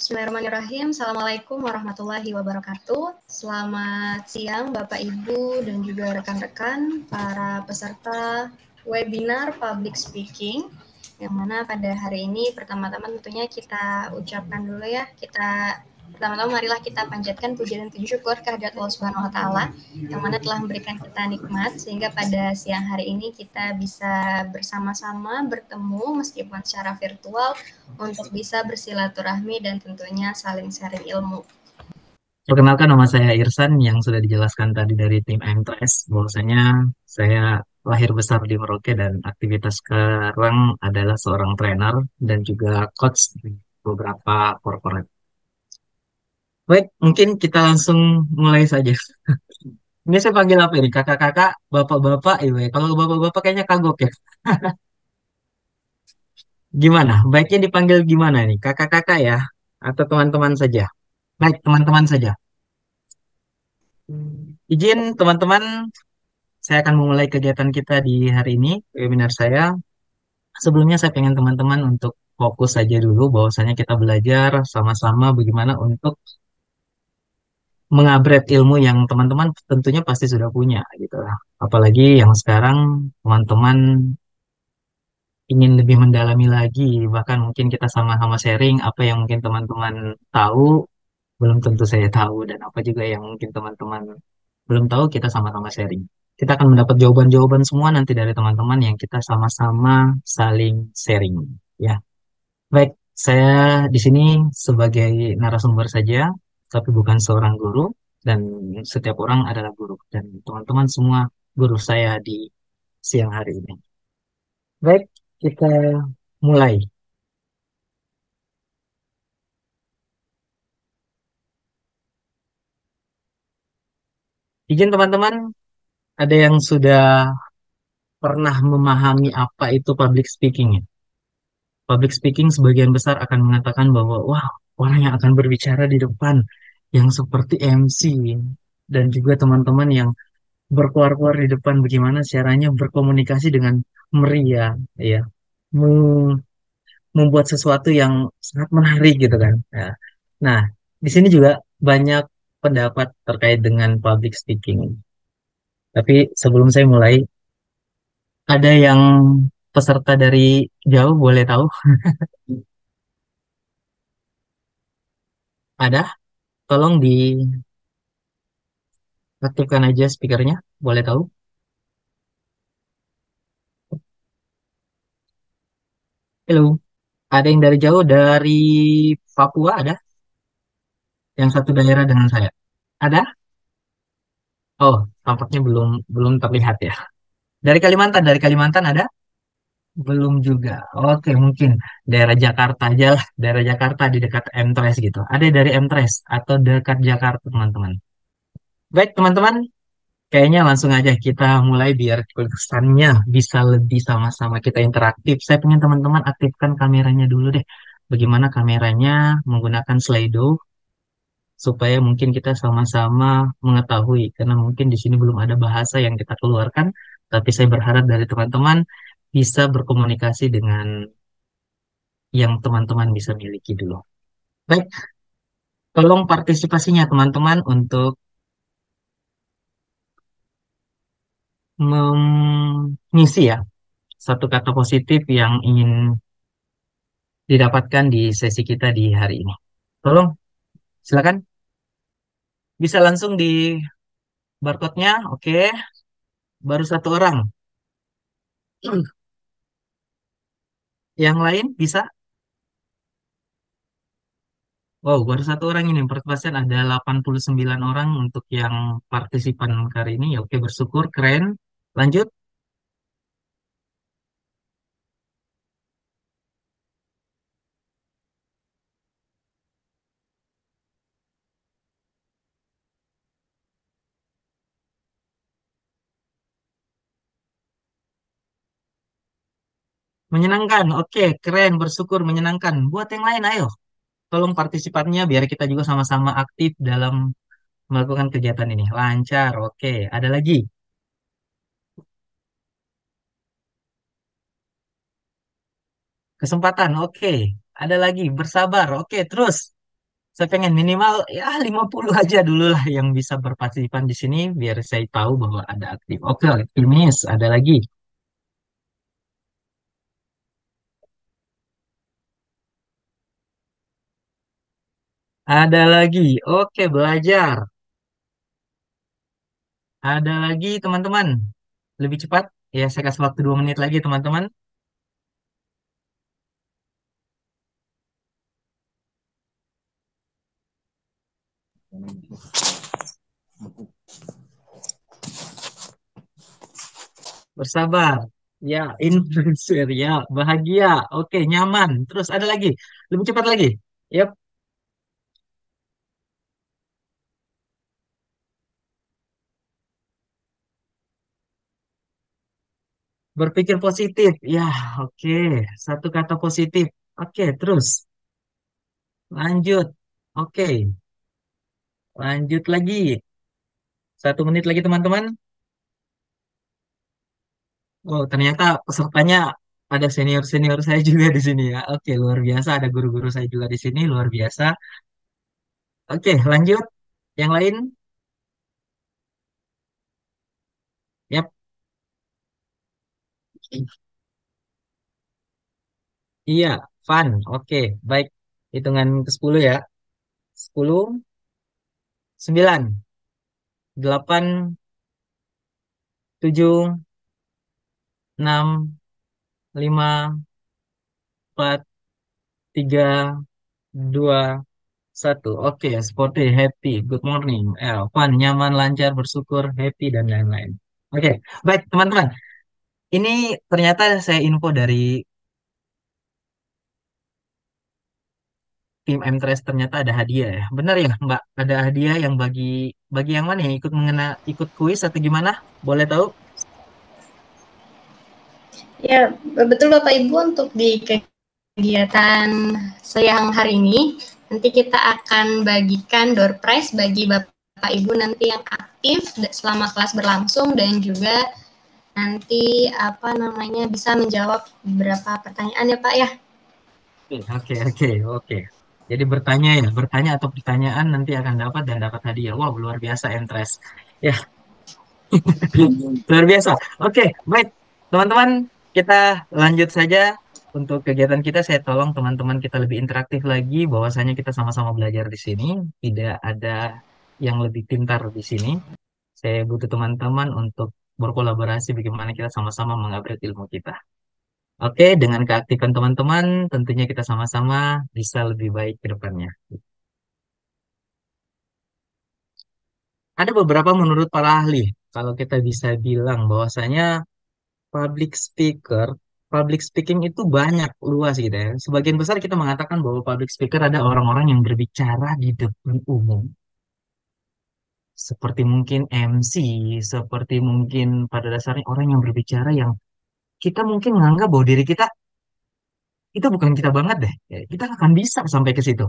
Bismillahirrahmanirrahim. Assalamualaikum warahmatullahi wabarakatuh. Selamat siang Bapak Ibu dan juga rekan-rekan para peserta webinar Public Speaking. Yang mana pada hari ini pertama-tama tentunya kita ucapkan dulu ya, pertama-tama marilah kita panjatkan puji dan puji syukur kehadirat Allah Subhanahu wa taala yang mana telah memberikan kita nikmat sehingga pada siang hari ini kita bisa bersama-sama bertemu meskipun secara virtual untuk bisa bersilaturahmi dan tentunya saling sharing ilmu. Perkenalkan, nama saya Irsan yang sudah dijelaskan tadi dari tim MTS bahwasanya saya lahir besar di Merauke dan aktivitas sekarang adalah seorang trainer dan juga coach di beberapa corporate. Baik, mungkin kita langsung mulai saja. Ini saya panggil apa ini? Kakak-kakak, bapak-bapak, kalau bapak-bapak kayaknya kagok ya. Gimana? Baiknya dipanggil gimana nih? Kakak-kakak ya? Atau teman-teman saja? Baik, teman-teman saja. Izin teman-teman, saya akan memulai kegiatan kita di hari ini, webinar saya. Sebelumnya saya pengen teman-teman untuk fokus saja dulu, bahwasanya kita belajar sama-sama bagaimana untuk mengupgrade ilmu yang teman-teman tentunya pasti sudah punya gitu lah. Apalagi yang sekarang teman-teman ingin lebih mendalami lagi, bahkan mungkin kita sama-sama sharing apa yang mungkin teman-teman tahu, belum tentu saya tahu, dan apa juga yang mungkin teman-teman belum tahu, kita sama-sama sharing. Kita akan mendapat jawaban-jawaban semua nanti dari teman-teman yang kita sama-sama saling sharing. Ya, baik. Saya di sini sebagai narasumber saja, tapi bukan seorang guru, dan setiap orang adalah guru, dan teman-teman semua guru saya di siang hari ini. Baik, kita mulai. Izin teman-teman, ada yang sudah pernah memahami apa itu public speaking ya? Public speaking sebagian besar akan mengatakan bahwa, wah, orang yang akan berbicara di depan yang seperti MC, dan juga teman-teman yang berkuar-kuar di depan bagaimana caranya berkomunikasi dengan meriah, ya, Mem- membuat sesuatu yang sangat menarik gitu kan. Ya. Nah, di sini juga banyak pendapat terkait dengan public speaking. Tapi sebelum saya mulai, ada yang peserta dari jauh boleh tahu? Ada? Tolong diaktifkan aja speakernya, boleh tahu? Halo, ada yang dari jauh, dari Papua ada? Yang satu daerah dengan saya. Ada? Oh, tampaknya belum belum terlihat ya. Dari Kalimantan ada? Belum juga. Oke, mungkin daerah Jakarta aja lah, daerah Jakarta di dekat M-Trace gitu. Ada dari M-Trace atau dekat Jakarta, teman-teman. Baik, teman-teman, kayaknya langsung aja kita mulai biar kesannya bisa lebih sama-sama kita interaktif. Saya pengen teman-teman aktifkan kameranya dulu deh. Bagaimana kameranya menggunakan Slido supaya mungkin kita sama-sama mengetahui, karena mungkin di sini belum ada bahasa yang kita keluarkan, tapi saya berharap dari teman-teman bisa berkomunikasi dengan yang teman-teman bisa miliki dulu. Baik, tolong partisipasinya teman-teman untuk mengisi ya satu kata positif yang ingin didapatkan di sesi kita di hari ini. Tolong, silakan. Bisa langsung di barcode-nya, oke. Baru satu orang. Yang lain bisa? Wow, baru satu orang ini. Pertemanan ada 89 orang untuk yang partisipan kali ini. Ya, oke, bersyukur, keren. Lanjut. Menyenangkan. Oke, keren, bersyukur, menyenangkan. Buat yang lain, ayo. Tolong partisipannya biar kita juga sama-sama aktif dalam melakukan kegiatan ini. Lancar, oke. Ada lagi. Kesempatan, oke. Ada lagi. Bersabar, oke. Terus. Saya pengen minimal ya 50 aja dulu lah yang bisa berpartisipan di sini biar saya tahu bahwa ada aktif. Oke, optimis. Ada lagi. Ada lagi. Oke, belajar. Ada lagi, teman-teman. Lebih cepat. Ya, saya kasih waktu 2 menit lagi, teman-teman. Bersabar. Ya, influencer. Ya, bahagia. Oke, nyaman. Terus ada lagi. Lebih cepat lagi. Yap, berpikir positif. Ya, oke. Satu kata positif. Oke, terus. Lanjut. Oke, lanjut lagi. 1 menit lagi, teman-teman. Oh, ternyata pesertanya ada senior-senior saya juga di sini ya. Oke, luar biasa. Ada guru-guru saya juga di sini, luar biasa. Oke, lanjut. Yang lain? Yap. Iya, fun. Oke, baik. Hitungan ke 10 ya. 10, 9, 8, 7, 6, 5, 4, 3, 2, 1. Oke, sporty, happy, good morning, fun, nyaman, lancar, bersyukur, happy, dan lain-lain. Oke, baik teman-teman. Ini ternyata saya info dari tim M-Trace ternyata ada hadiah ya. Benar ya, Mbak? Ada hadiah yang bagi bagi yang mana yang ikut kuis atau gimana? Boleh tahu? Ya, betul Bapak Ibu, untuk di kegiatan siang hari ini, nanti kita akan bagikan door prize bagi Bapak Ibu nanti yang aktif selama kelas berlangsung, dan juga nanti apa namanya bisa menjawab beberapa pertanyaan ya Pak ya. Oke, oke, oke. Jadi bertanya ya, bertanya atau pertanyaan nanti akan dapat dan dapat hadiah. Wow, luar biasa M-Trace. Ya, luar biasa. Oke, baik. Teman-teman, kita lanjut saja untuk kegiatan kita. Saya tolong teman-teman kita lebih interaktif lagi, bahwasanya kita sama-sama belajar di sini. Tidak ada yang lebih pintar di sini. Saya butuh teman-teman untuk berkolaborasi bagaimana kita sama-sama mengupgrade ilmu kita. Oke, dengan keaktifan teman-teman, tentunya kita sama-sama bisa lebih baik ke depannya. Ada beberapa menurut para ahli, kalau kita bisa bilang bahwasanya public speaker, public speaking itu banyak, luas gitu ya. Sebagian besar kita mengatakan bahwa public speaker ada orang-orang yang berbicara di depan umum. Seperti mungkin MC, seperti mungkin pada dasarnya orang yang berbicara yang kita mungkin menganggap bahwa diri kita itu bukan kita banget deh. Ya, kita nggak akan bisa sampai ke situ.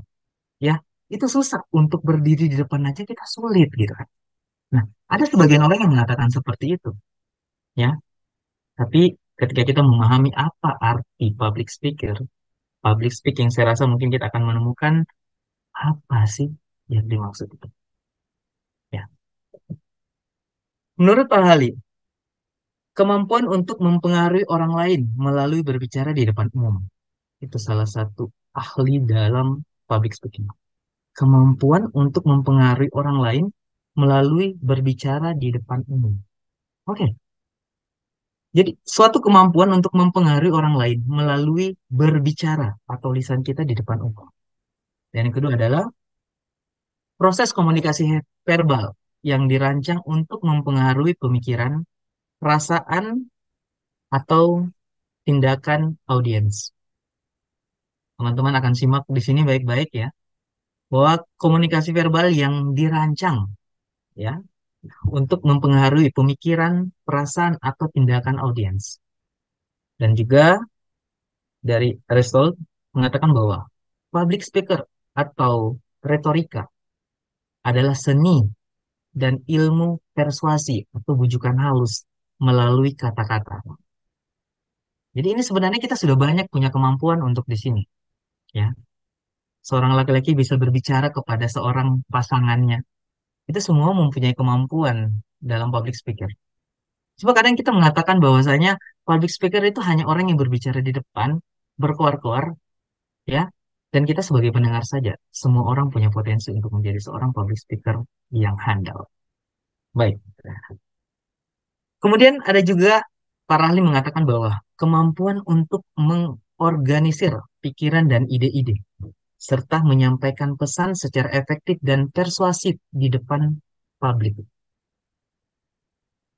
Ya, itu susah untuk berdiri di depan aja kita sulit gitu kan. Nah, ada sebagian orang yang mengatakan seperti itu. Ya, tapi ketika kita memahami apa arti public speaker, public speaking, saya rasa mungkin kita akan menemukan apa sih yang dimaksud itu. Ya, menurut Pak Hali, kemampuan untuk mempengaruhi orang lain melalui berbicara di depan umum itu salah satu ahli dalam public speaking. Kemampuan untuk mempengaruhi orang lain melalui berbicara di depan umum. Oke, jadi suatu kemampuan untuk mempengaruhi orang lain melalui berbicara atau lisan kita di depan umum. Dan yang kedua adalah proses komunikasi verbal yang dirancang untuk mempengaruhi pemikiran, perasaan, atau tindakan audiens. Teman-teman akan simak di sini baik-baik ya, bahwa komunikasi verbal yang dirancang ya untuk mempengaruhi pemikiran, perasaan, atau tindakan audiens. Dan juga dari Aristotle mengatakan bahwa public speaker atau retorika adalah seni dan ilmu persuasi atau bujukan halus melalui kata-kata. Jadi ini sebenarnya kita sudah banyak punya kemampuan untuk di sini, ya. seorang laki-laki bisa berbicara kepada seorang pasangannya. Itu semua mempunyai kemampuan dalam public speaker. Coba kadang kita mengatakan bahwasanya public speaker itu hanya orang yang berbicara di depan, berkoar-koar, ya. Dan kita sebagai pendengar saja, semua orang punya potensi untuk menjadi seorang public speaker yang handal. Baik. Kemudian ada juga para ahli mengatakan bahwa kemampuan untuk mengorganisir pikiran dan ide-ide, serta menyampaikan pesan secara efektif dan persuasif di depan publik.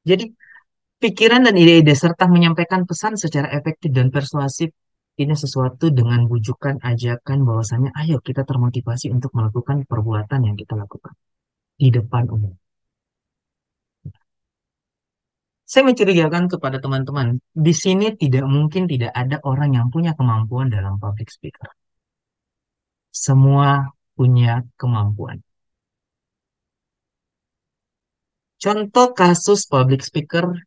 Jadi, pikiran dan ide-ide serta menyampaikan pesan secara efektif dan persuasif ini sesuatu dengan bujukan ajakan bahwasanya ayo kita termotivasi untuk melakukan perbuatan yang kita lakukan di depan umum. Saya mencurigakan kepada teman-teman, di sini tidak mungkin tidak ada orang yang punya kemampuan dalam public speaker. Semua punya kemampuan. Contoh kasus public speaker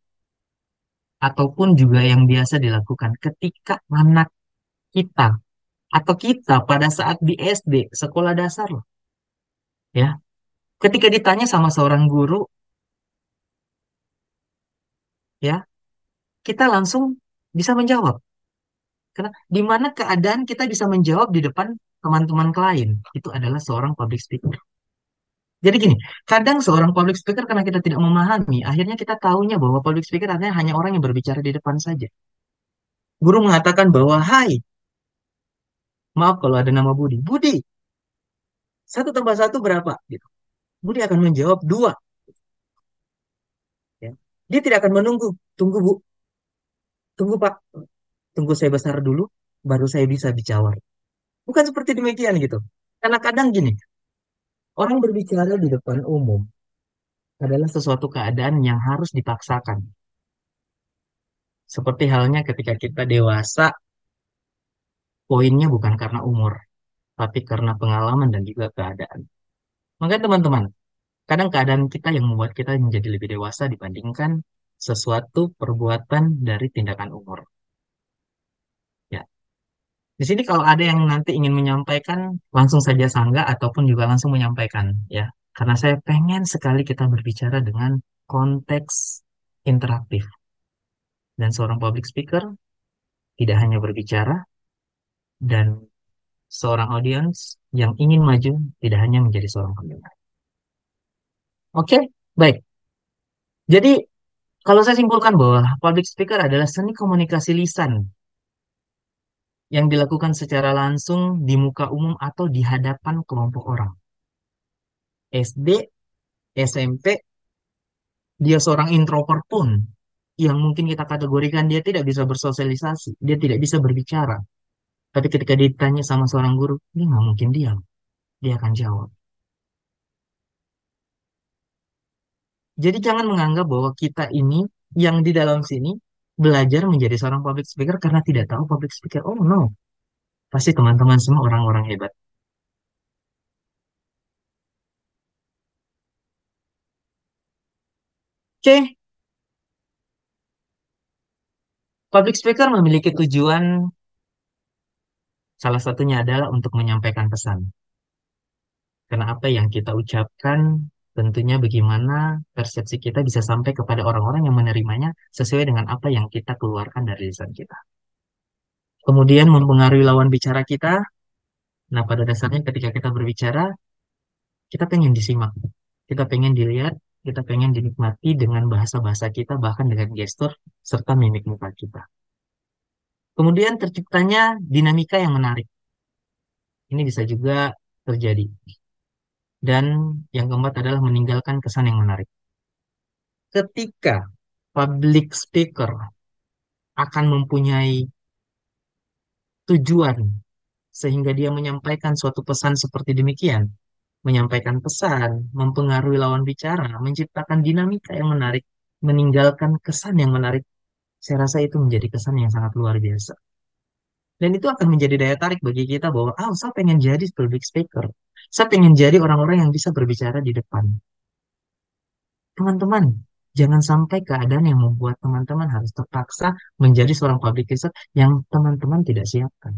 ataupun juga yang biasa dilakukan ketika anak kita atau kita pada saat di SD, sekolah dasar loh, ya. Ketika ditanya sama seorang guru, ya, kita langsung bisa menjawab. Karena di mana keadaan kita bisa menjawab di depan teman-teman lain, itu adalah seorang public speaker. Jadi gini, kadang seorang public speaker karena kita tidak memahami, akhirnya kita tahunya bahwa public speaker artinya hanya orang yang berbicara di depan saja. Guru mengatakan bahwa, hai, maaf kalau ada nama Budi. Budi, satu tambah satu berapa? Gitu. Budi akan menjawab dua. Ya. Dia tidak akan menunggu. Tunggu Bu, tunggu Pak, tunggu saya besar dulu, baru saya bisa bicara. Bukan seperti demikian gitu. Karena kadang gini, orang berbicara di depan umum adalah sesuatu keadaan yang harus dipaksakan. Seperti halnya ketika kita dewasa, poinnya bukan karena umur, tapi karena pengalaman dan juga keadaan. Maka teman-teman, kadang keadaan kita yang membuat kita menjadi lebih dewasa dibandingkan sesuatu perbuatan dari tindakan umur. Ya, di sini kalau ada yang nanti ingin menyampaikan, langsung saja sanggah ataupun juga langsung menyampaikan, ya. Karena saya pengen sekali kita berbicara dengan konteks interaktif. Dan seorang public speaker tidak hanya berbicara, dan seorang audiens yang ingin maju tidak hanya menjadi seorang pendengar. Oke, baik. Jadi, kalau saya simpulkan bahwa public speaker adalah seni komunikasi lisan yang dilakukan secara langsung di muka umum atau di hadapan kelompok orang. SD, SMP, dia seorang introvert pun yang mungkin kita kategorikan dia tidak bisa bersosialisasi, dia tidak bisa berbicara. Tapi ketika ditanya sama seorang guru, dia nggak mungkin diam, dia akan jawab. Jadi jangan menganggap bahwa kita ini yang di dalam sini belajar menjadi seorang public speaker karena tidak tahu public speaker. Oh no, pasti teman-teman semua orang-orang hebat. Oke, public speaker memiliki tujuan, salah satunya adalah untuk menyampaikan pesan. Karena apa yang kita ucapkan, tentunya bagaimana persepsi kita bisa sampai kepada orang-orang yang menerimanya sesuai dengan apa yang kita keluarkan dari lisan kita. Kemudian mempengaruhi lawan bicara kita. Nah, pada dasarnya ketika kita berbicara, kita pengen disimak, kita pengen dilihat, kita pengen dinikmati dengan bahasa-bahasa kita, bahkan dengan gestur serta mimik muka kita. Kemudian terciptanya dinamika yang menarik. Ini bisa juga terjadi. Dan yang keempat adalah meninggalkan kesan yang menarik. Ketika public speaker akan mempunyai tujuan sehingga dia menyampaikan suatu pesan seperti demikian, menyampaikan pesan, mempengaruhi lawan bicara, menciptakan dinamika yang menarik, meninggalkan kesan yang menarik, saya rasa itu menjadi kesan yang sangat luar biasa. Dan itu akan menjadi daya tarik bagi kita bahwa, saya pengen jadi public speaker. Saya pengen jadi orang-orang yang bisa berbicara di depan. Teman-teman, jangan sampai keadaan yang membuat teman-teman harus terpaksa menjadi seorang public speaker yang teman-teman tidak siapkan.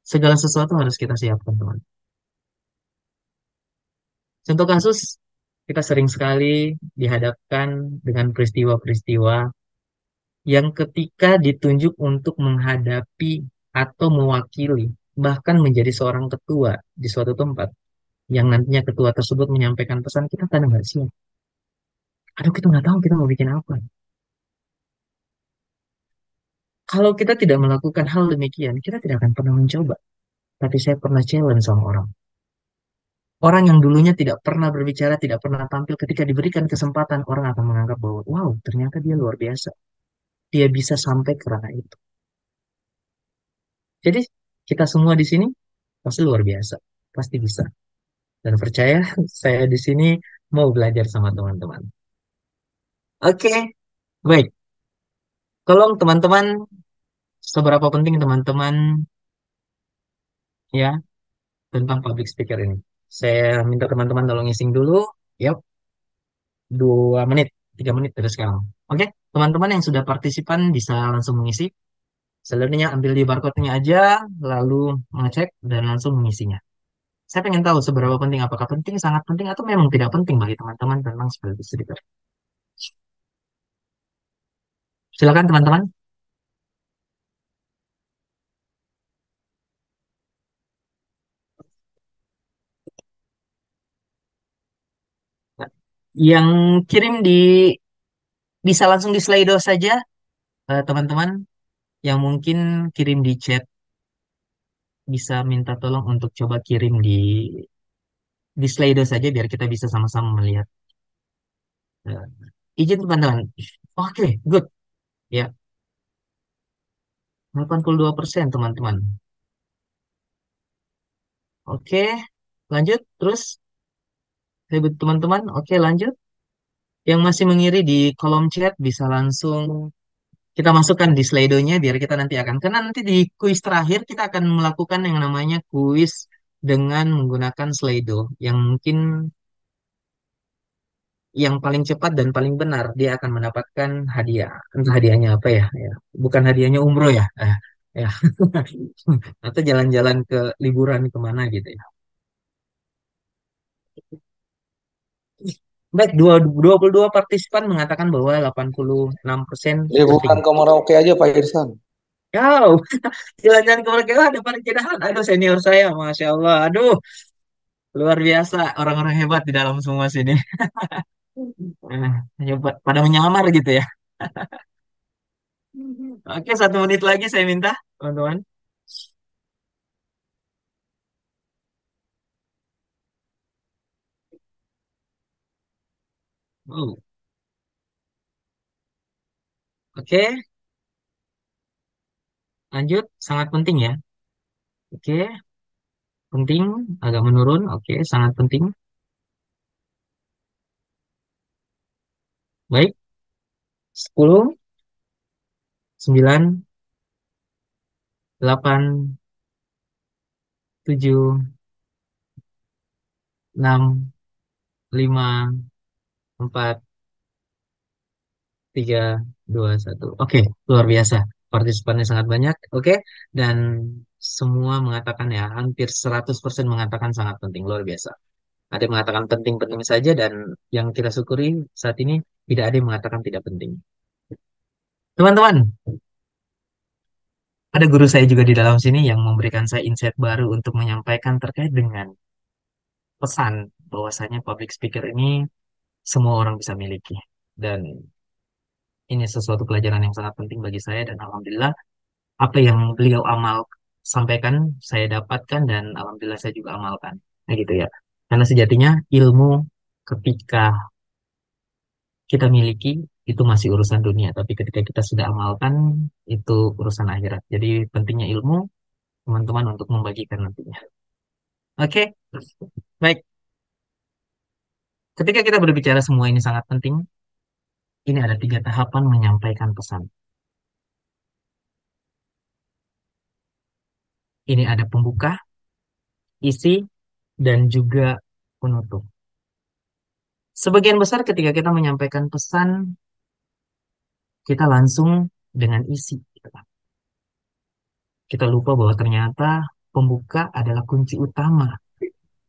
Segala sesuatu harus kita siapkan, teman. Contoh kasus, kita sering sekali dihadapkan dengan peristiwa-peristiwa yang ketika ditunjuk untuk menghadapi atau mewakili, bahkan menjadi seorang ketua di suatu tempat, yang nantinya ketua tersebut menyampaikan pesan, kita kadang nggak siap. Aduh, kita nggak tahu kita mau bikin apa. Kalau kita tidak melakukan hal demikian, kita tidak akan pernah mencoba. Tapi saya pernah challenge sama orang. Orang yang dulunya tidak pernah berbicara, tidak pernah tampil, ketika diberikan kesempatan, orang akan menganggap bahwa, wow, ternyata dia luar biasa. Dia bisa sampai ke ranah itu. Jadi, kita semua di sini pasti luar biasa. Pasti bisa. Dan percaya, saya di sini mau belajar sama teman-teman. Oke, baik. Tolong teman-teman, seberapa penting teman-teman ya tentang public speaker ini. Saya minta teman-teman tolong ngising dulu. Yap, 2 menit, 3 menit dari sekarang. Oke, teman-teman yang sudah partisipan bisa langsung mengisi. Selanjutnya ambil di barcode-nya aja, lalu mengecek dan langsung mengisinya. Saya pengen tahu seberapa penting, apakah penting, sangat penting, atau memang tidak penting bagi teman-teman tentang public speaker. Silakan teman-teman. Yang kirim bisa langsung di Slido saja, teman-teman. Yang mungkin kirim di chat bisa minta tolong untuk coba kirim di Slido saja biar kita bisa sama-sama melihat. Eh, izin teman-teman. Oke, good. Ya, 82% teman-teman. Oke, lanjut. Terus, teman-teman. Oke, lanjut. Yang masih mengiri di kolom chat bisa langsung kita masukkan di Slido-nya biar kita nanti akan. Karena nanti di kuis terakhir kita akan melakukan yang namanya kuis dengan menggunakan Slido. Yang mungkin yang paling cepat dan paling benar dia akan mendapatkan hadiah. Entah hadiahnya apa ya, ya. Bukan hadiahnya umroh ya. Ya. Atau jalan-jalan ke liburan kemana gitu ya. Baik, 22 partisipan mengatakan bahwa 86% penting. Liburan ke Merauke aja Pak Irsan. Ya, jalan-jalan ke Merauke, ada Parkidahan. Aduh, senior saya, Masya Allah. Aduh, luar biasa. Orang-orang hebat di dalam semua sini. Hebat. Pada menyamar gitu ya. Oke, 1 menit lagi saya minta, teman-teman. Oh, oke, lanjut. Sangat penting ya. Oke, penting. Agak menurun. Oke, sangat penting. Baik, 10, 9, 8, 7, 6, 5, 4, 3, 2, 1. Oke, luar biasa. Partisipannya sangat banyak. Oke, dan semua mengatakan ya, hampir 100% mengatakan sangat penting. Luar biasa. Ada yang mengatakan penting-penting saja dan yang kita syukuri saat ini tidak ada yang mengatakan tidak penting. Teman-teman, ada guru saya juga di dalam sini yang memberikan saya insight baru untuk menyampaikan terkait dengan pesan bahwasanya public speaker ini semua orang bisa miliki. Dan ini sesuatu pelajaran yang sangat penting bagi saya dan alhamdulillah apa yang beliau sampaikan saya dapatkan dan alhamdulillah saya juga amalkan. Nah gitu ya. Karena sejatinya ilmu ketika kita miliki itu masih urusan dunia, tapi ketika kita sudah amalkan itu urusan akhirat. Jadi pentingnya ilmu teman-teman untuk membagikan nantinya. Oke, baik. Ketika kita berbicara semua ini sangat penting, ini ada 3 tahapan menyampaikan pesan. Ini ada pembuka, isi, dan juga penutup. Sebagian besar ketika kita menyampaikan pesan, kita langsung dengan isi. Kita lupa bahwa ternyata pembuka adalah kunci utama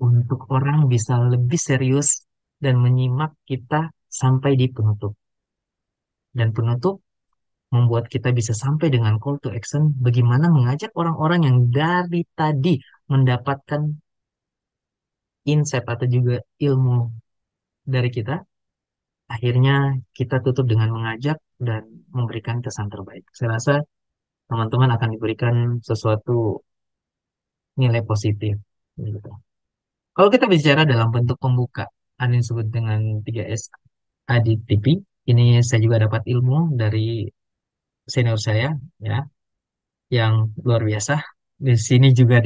untuk orang bisa lebih serius dan menyimak kita sampai di penutup. Dan penutup membuat kita bisa sampai dengan call to action bagaimana mengajak orang-orang yang dari tadi mendapatkan insight atau juga ilmu dari kita, akhirnya kita tutup dengan mengajak dan memberikan kesan terbaik. Saya rasa teman-teman akan diberikan sesuatu nilai positif, gitu. Kalau kita bicara dalam bentuk pembuka, ada yang disebut dengan 3S ADTP. Ini saya juga dapat ilmu dari senior saya, ya, yang luar biasa. Di sini juga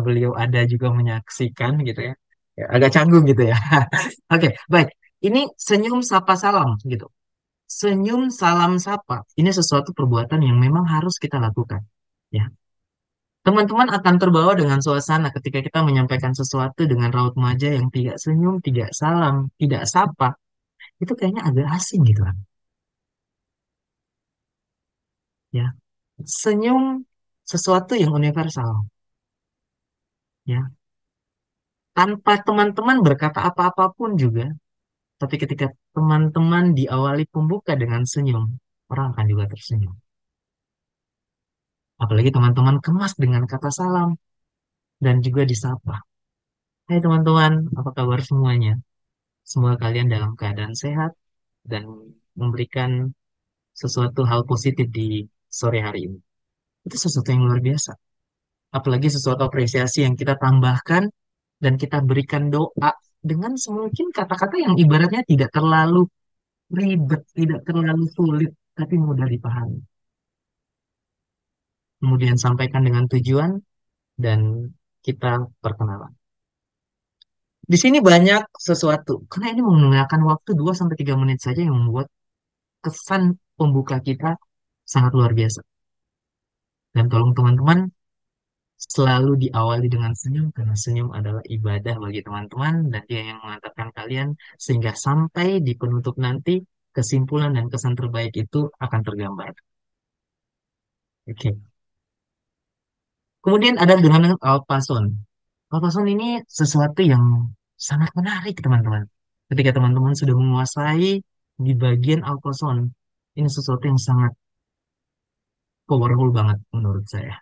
beliau ada juga menyaksikan gitu ya. Ya, agak canggung gitu ya. Oke, baik. Ini senyum sapa salam gitu. Senyum salam sapa. Ini sesuatu perbuatan yang memang harus kita lakukan. Ya. Teman-teman akan terbawa dengan suasana ketika kita menyampaikan sesuatu dengan raut wajah yang tidak senyum, tidak salam, tidak sapa. Itu kayaknya agak asing gitu kan. Ya. Senyum sesuatu yang universal. Ya. Tanpa teman-teman berkata apa-apa pun juga, tapi ketika teman-teman diawali pembuka dengan senyum, orang akan juga tersenyum. Apalagi teman-teman kemas dengan kata salam dan juga disapa. Hai teman-teman, apa kabar semuanya? Semoga kalian dalam keadaan sehat dan memberikan sesuatu hal positif di sore hari ini. Itu sesuatu yang luar biasa. Apalagi sesuatu apresiasi yang kita tambahkan dan kita berikan doa dengan semungkin kata-kata yang ibaratnya tidak terlalu ribet, tidak terlalu sulit, tapi mudah dipahami. Kemudian sampaikan dengan tujuan dan kita perkenalan. Di sini banyak sesuatu, karena ini menggunakan waktu 2 sampai 3 menit saja yang membuat kesan pembuka kita sangat luar biasa. Dan tolong teman-teman selalu diawali dengan senyum, karena senyum adalah ibadah bagi teman-teman, dan dia yang mengantarkan kalian, sehingga sampai di penutup nanti, kesimpulan dan kesan terbaik itu akan tergambar. Oke. Kemudian ada dengan Alpason. Alpason ini sesuatu yang sangat menarik, teman-teman. Ketika teman-teman sudah menguasai di bagian Alpason, ini sesuatu yang sangat powerful banget menurut saya.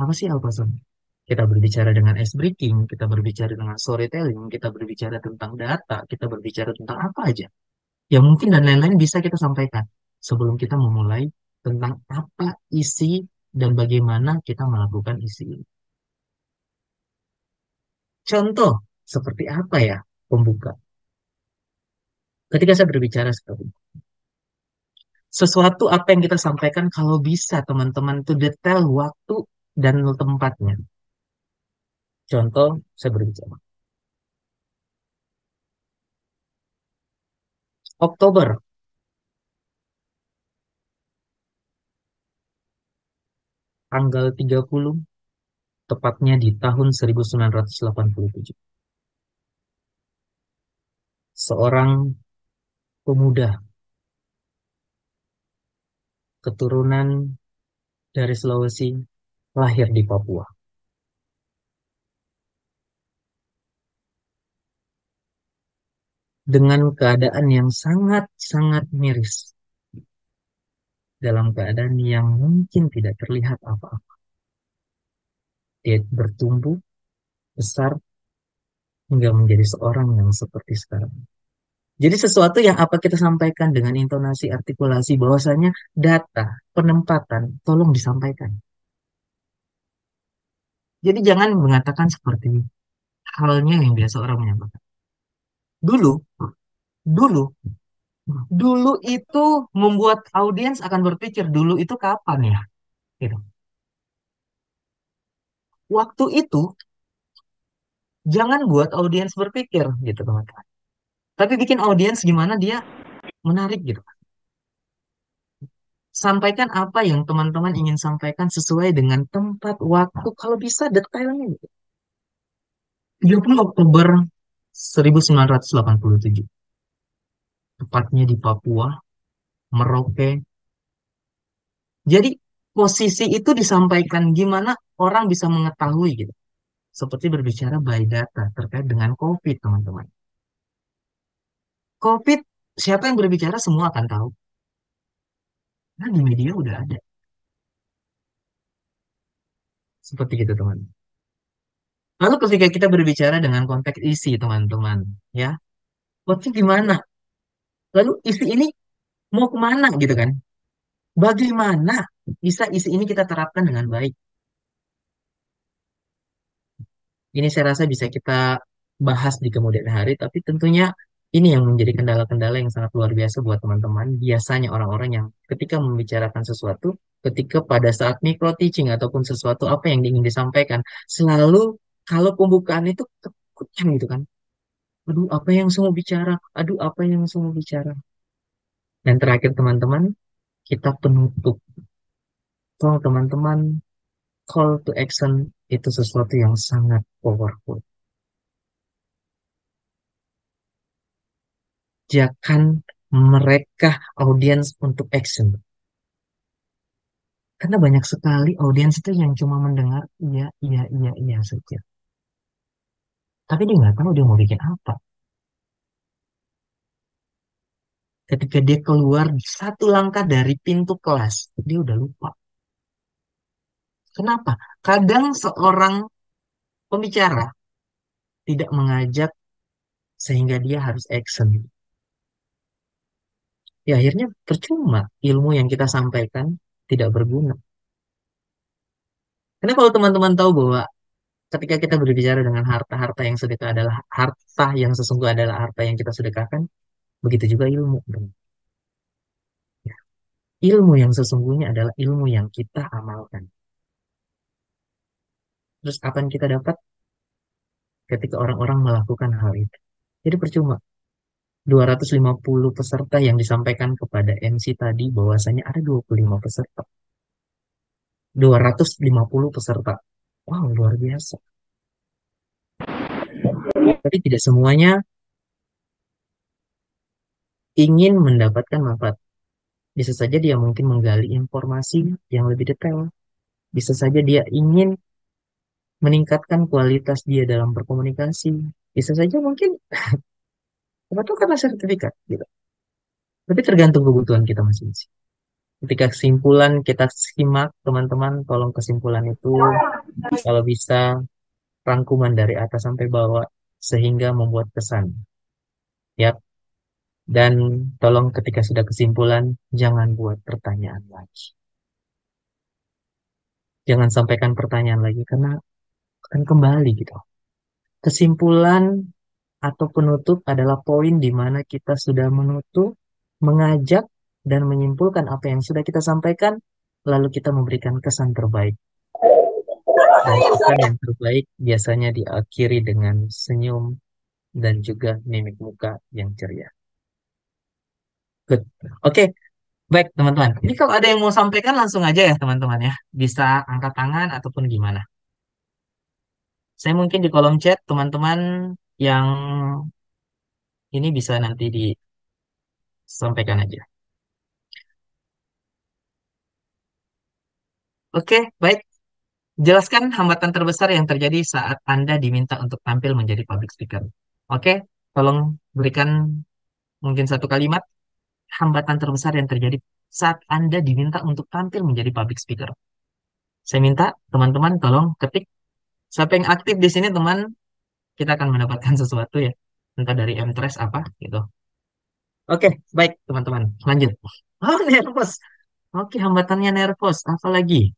Apa sih Alpason? Kita berbicara dengan ice breaking, kita berbicara dengan storytelling, kita berbicara tentang data, kita berbicara tentang apa aja. Ya mungkin dan lain-lain bisa kita sampaikan sebelum kita memulai tentang apa isi dan bagaimana kita melakukan isi ini. Contoh, seperti apa ya pembuka? Ketika saya berbicara seperti itu, sesuatu apa yang kita sampaikan kalau bisa teman-teman itu detail waktu dan tempatnya. Contoh, saya berbicara. Oktober, tanggal 30, tepatnya di tahun 1987. Seorang pemuda keturunan dari Sulawesi lahir di Papua. Dengan keadaan yang sangat-sangat miris. Dalam keadaan yang mungkin tidak terlihat apa-apa. Dia bertumbuh besar hingga menjadi seorang yang seperti sekarang. Jadi sesuatu yang apa kita sampaikan dengan intonasi artikulasi bahwasanya data, penempatan, tolong disampaikan. Jadi jangan mengatakan seperti halnya yang biasa orang menyampaikan. Dulu, dulu, dulu itu membuat audiens akan berpikir dulu itu kapan ya? Gitu. Waktu itu jangan buat audiens berpikir gitu teman-teman. Tapi bikin audiens gimana dia menarik gitu. Sampaikan apa yang teman-teman ingin sampaikan sesuai dengan tempat, waktu, kalau bisa detailnya gitu. 30 Oktober 1987, tepatnya di Papua, Merauke. Jadi posisi itu disampaikan gimana orang bisa mengetahui gitu. Seperti berbicara by data terkait dengan COVID, teman-teman. COVID, siapa yang berbicara semua akan tahu. Nah, di media udah ada. Seperti gitu, teman. Lalu ketika kita berbicara dengan konteks isi, teman-teman, ya, maksudnya gimana? Lalu isi ini mau kemana gitu kan? Bagaimana bisa isi ini kita terapkan dengan baik? Ini saya rasa bisa kita bahas di kemudian hari, tapi tentunya ini yang menjadi kendala-kendala yang sangat luar biasa buat teman-teman. Biasanya orang-orang yang ketika membicarakan sesuatu, ketika pada saat micro teaching ataupun sesuatu apa yang ingin disampaikan, selalu kalau pembukaan itu ketakutan gitu kan. Aduh, apa yang semua bicara? Aduh, apa yang semua bicara? Dan terakhir teman-teman, kita penutup. Tolong teman-teman, call to action itu sesuatu yang sangat powerful. Ajakan mereka audiens untuk action. Karena banyak sekali audiens itu yang cuma mendengar iya, iya, iya, iya saja. Tapi dia nggak tahu dia mau bikin apa. Ketika dia keluar satu langkah dari pintu kelas, dia udah lupa. Kenapa? Kadang seorang pembicara tidak mengajak sehingga dia harus action. Ya akhirnya percuma ilmu yang kita sampaikan tidak berguna. Karena kalau teman-teman tahu bahwa ketika kita berbicara dengan harta-harta yang sedekah adalah harta yang sesungguhnya adalah harta yang kita sedekahkan, begitu juga ilmu. Ya, ilmu yang sesungguhnya adalah ilmu yang kita amalkan. Terus apa yang kita dapat ketika orang-orang melakukan hal itu? Jadi percuma. 250 peserta yang disampaikan kepada MC tadi bahwasanya ada 25 peserta. 250 peserta. Wow, luar biasa. Tapi tidak semuanya ingin mendapatkan manfaat. Bisa saja dia mungkin menggali informasi yang lebih detail. Bisa saja dia ingin meningkatkan kualitas dia dalam berkomunikasi. Bisa saja mungkin apa tuh karena sertifikat gitu. Tapi tergantung kebutuhan kita masing-masing. Ketika kesimpulan kita simak, teman-teman, tolong kesimpulan itu kalau bisa rangkuman dari atas sampai bawah sehingga membuat kesan. Ya, dan tolong ketika sudah kesimpulan jangan buat pertanyaan lagi. Jangan sampaikan pertanyaan lagi karena akan kembali gitu. Kesimpulan atau penutup adalah poin di mana kita sudah menutup, mengajak, dan menyimpulkan apa yang sudah kita sampaikan, lalu kita memberikan kesan terbaik. Dan kesan yang terbaik biasanya diakhiri dengan senyum dan juga mimik muka yang ceria. Good. Oke, baik teman-teman. Ini kalau ada yang mau sampaikan langsung aja ya teman-teman ya. Bisa angkat tangan ataupun gimana. Saya mungkin di kolom chat teman-teman yang ini bisa nanti disampaikan aja. Oke, baik. Jelaskan hambatan terbesar yang terjadi saat Anda diminta untuk tampil menjadi public speaker. Oke, tolong berikan mungkin satu kalimat hambatan terbesar yang terjadi saat Anda diminta untuk tampil menjadi public speaker. Saya minta teman-teman tolong ketik. Siapa yang aktif di sini teman, kita akan mendapatkan sesuatu ya. Entah dari M-Trace apa gitu. Oke, baik teman-teman. Lanjut. Oh, nervous. Oke, hambatannya nervous. Apa lagi?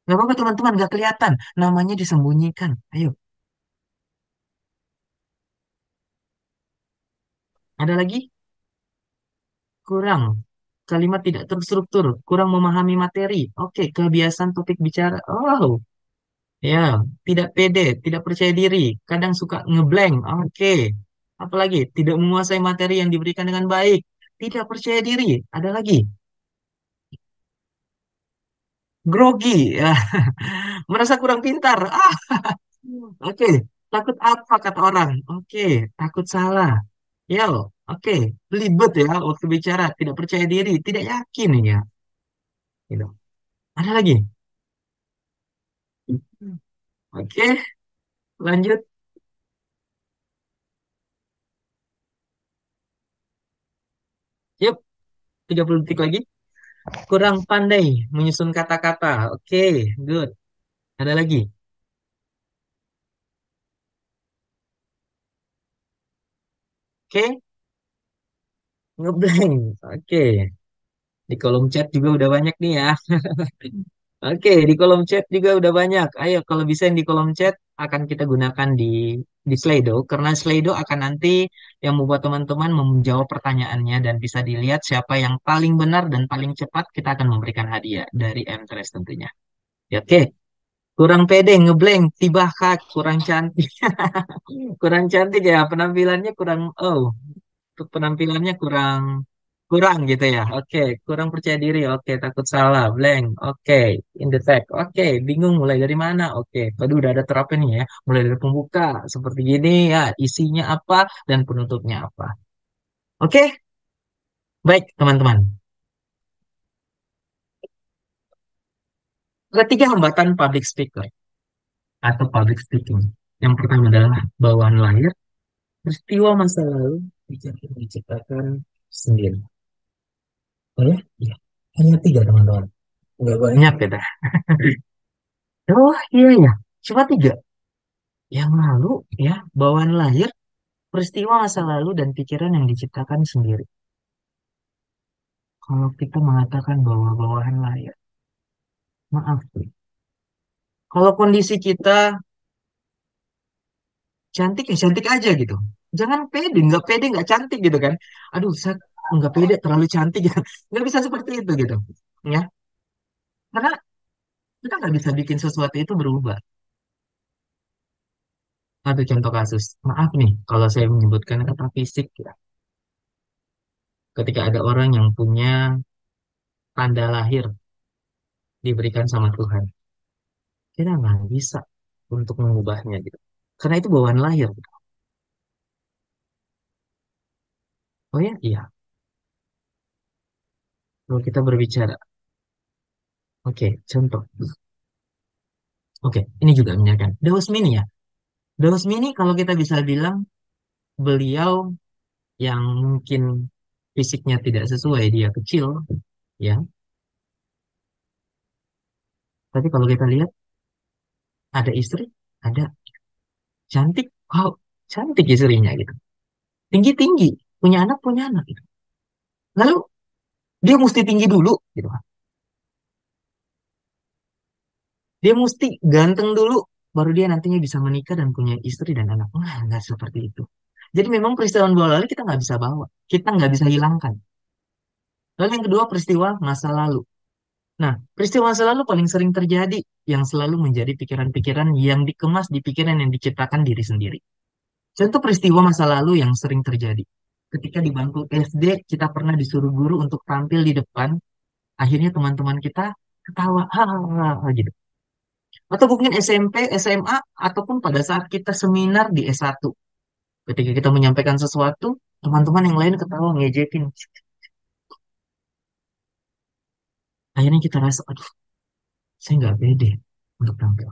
Gak apa-apa teman-teman, gak kelihatan. Namanya disembunyikan. Ayo, ada lagi? Kurang. Kalimat tidak terstruktur. Kurang memahami materi. Oke, kebiasaan topik bicara. Oh, ya. Tidak pede, tidak percaya diri. Kadang suka ngeblank. Oke. Apalagi? Tidak menguasai materi yang diberikan dengan baik. Tidak percaya diri. Ada lagi? Grogi. Ya. Merasa kurang pintar. Ah, oke. Takut apa kata orang? Oke. Takut salah. Ya, oke. Belibet ya waktu bicara. Tidak percaya diri. Tidak yakin ya. Gitu. Ada lagi? Oke, lanjut. Yuk, 30 detik lagi. Kurang pandai menyusun kata-kata. Oke, good. Ada lagi? Oke, ngeblank. Oke, di kolom chat juga udah banyak nih ya. Oke, di kolom chat juga udah banyak. Ayo, kalau bisa yang di kolom chat akan kita gunakan di Slido, karena Slido akan nanti yang membuat teman-teman menjawab pertanyaannya dan bisa dilihat siapa yang paling benar dan paling cepat kita akan memberikan hadiah dari M-Trace tentunya. Ya, oke, kurang pede, ngeblank, tibahak, kurang cantik, kurang cantik ya penampilannya kurang. Oh, penampilannya kurang kurang gitu ya. Oke, kurang percaya diri. Oke, takut salah, blank. Oke, in the text. Oke, bingung mulai dari mana. Oke, tadi udah ada terapnya nih ya. Mulai dari pembuka seperti gini ya, isinya apa dan penutupnya apa. Oke, baik teman-teman. Ada tiga hambatan public speaker atau public speaking. Yang pertama adalah bawaan lahir, peristiwa masa lalu, diciptakan sendiri. Oh ya? Iya. Hanya tiga teman-teman. Nggak banyak ya dah. Oh iya ya, cuma tiga. Yang lalu ya, bawaan lahir, peristiwa masa lalu dan pikiran yang diciptakan sendiri. Kalau kita mengatakan bahwa bawahan lahir, maaf, kalau kondisi kita cantik ya cantik aja gitu. Jangan pede, nggak cantik gitu kan. Aduh, saya nggak pede terlalu cantik gitu. Nggak bisa seperti itu gitu. Ya, karena kita nggak bisa bikin sesuatu itu berubah. Satu contoh kasus, maaf nih kalau saya menyebutkan kata fisik ya. Ketika ada orang yang punya tanda lahir diberikan sama Tuhan, kita nggak bisa untuk mengubahnya gitu. Karena itu bawaan lahir gitu. Oh ya, iya. Kalau kita berbicara, oke, contoh. Oke, ini juga menyenangkan. Daus Mini ya. Daus Mini kalau kita bisa bilang beliau yang mungkin fisiknya tidak sesuai, dia kecil, ya. Tapi kalau kita lihat ada istri, ada cantik, wow, cantik istrinya gitu. Tinggi-tinggi, punya anak gitu. Lalu dia mesti tinggi dulu gitu. Dia mesti ganteng dulu, baru dia nantinya bisa menikah dan punya istri dan anak. Wah, nggak seperti itu. Jadi memang peristiwa bola lalu kita nggak bisa bawa. Kita nggak bisa hilangkan. Lalu yang kedua peristiwa masa lalu. Nah, peristiwa masa lalu paling sering terjadi yang selalu menjadi pikiran-pikiran yang dikemas di pikiran yang diciptakan diri sendiri. Contoh peristiwa masa lalu yang sering terjadi. Ketika di bangku SD, kita pernah disuruh guru untuk tampil di depan, akhirnya teman-teman kita ketawa, hahaha gitu. Atau mungkin SMP, SMA, ataupun pada saat kita seminar di S1. Ketika kita menyampaikan sesuatu, teman-teman yang lain ketawa, ngejekin. Akhirnya kita rasa, aduh, saya nggak pede untuk tampil.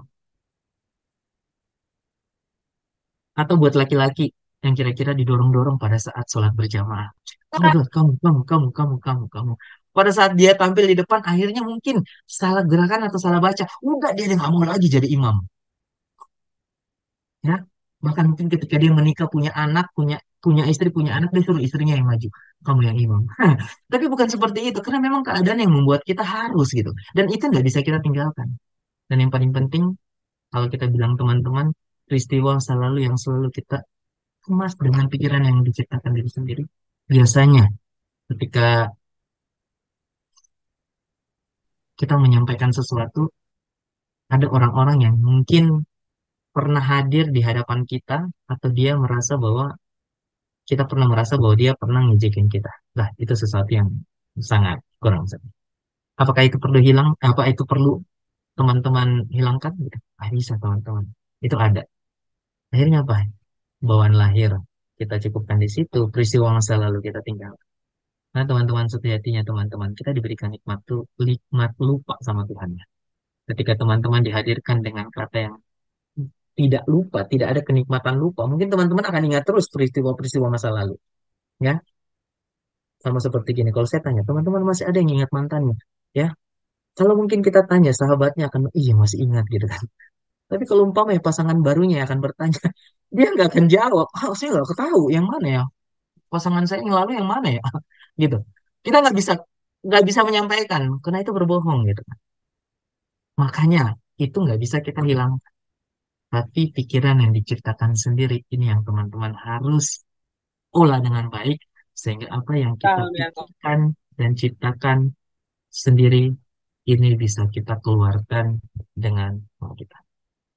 Atau buat laki-laki yang kira-kira didorong-dorong pada saat sholat berjamaah. Kamu, Dot, kamu. Pada saat dia tampil di depan, akhirnya mungkin salah gerakan atau salah baca. Udah, dia nggak mau lagi jadi imam. Ya, bahkan mungkin ketika dia menikah punya anak punya punya istri punya anak dia suruh istrinya yang maju, kamu yang imam. Tapi bukan seperti itu karena memang keadaan yang membuat kita harus gitu dan itu nggak bisa kita tinggalkan. Dan yang paling penting kalau kita bilang teman-teman, peristiwa masa lalu yang selalu kita kemas dengan pikiran yang diciptakan diri sendiri, biasanya ketika kita menyampaikan sesuatu, ada orang-orang yang mungkin pernah hadir di hadapan kita atau dia merasa bahwa kita pernah merasa bahwa dia pernah ngejekin kita. Nah, itu sesuatu yang sangat kurang sedih. Apakah itu perlu hilang? Apa itu perlu teman-teman hilangkan? Gitu. Ah, bisa teman-teman. Itu ada. Akhirnya apa? Bawaan lahir. Kita cukupkan di situ. Peristiwa masa lalu kita tinggal. Nah, teman-teman setiatinya teman-teman. Kita diberikan nikmat tuh, nikmat lupa sama Tuhan. Ketika teman-teman dihadirkan dengan kata yang tidak lupa, tidak ada kenikmatan lupa. Mungkin teman-teman akan ingat terus peristiwa-peristiwa masa lalu. Ya, sama seperti gini. Kalau saya tanya, teman-teman masih ada yang ingat mantannya? Ya, kalau mungkin kita tanya sahabatnya akan, iya masih ingat gitu kan. Tapi kalau umpama ya pasangan barunya akan bertanya, dia nggak akan jawab. Ah, saya nggak tahu yang mana ya. Pasangan saya yang lalu yang mana ya, gitu. Kita nggak bisa menyampaikan karena itu berbohong gitu. Makanya itu nggak bisa kita hilang. Tapi pikiran yang diciptakan sendiri ini yang teman-teman harus olah dengan baik sehingga apa yang kita pikirkan dan ciptakan sendiri ini bisa kita keluarkan dengan mau kita.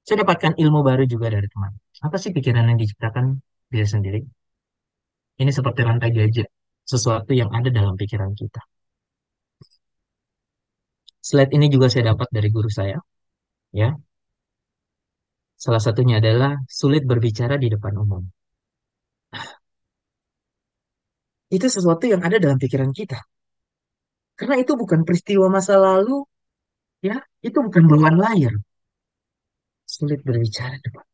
Saya dapatkan ilmu baru juga dari teman. Apa sih pikiran yang diciptakan diri sendiri? Ini seperti rantai gajah, sesuatu yang ada dalam pikiran kita. Slide ini juga saya dapat dari guru saya, ya. Salah satunya adalah sulit berbicara di depan umum. Itu sesuatu yang ada dalam pikiran kita. Karena itu bukan peristiwa masa lalu, ya. Itu bukan bawaan layar. Sulit berbicara di depan.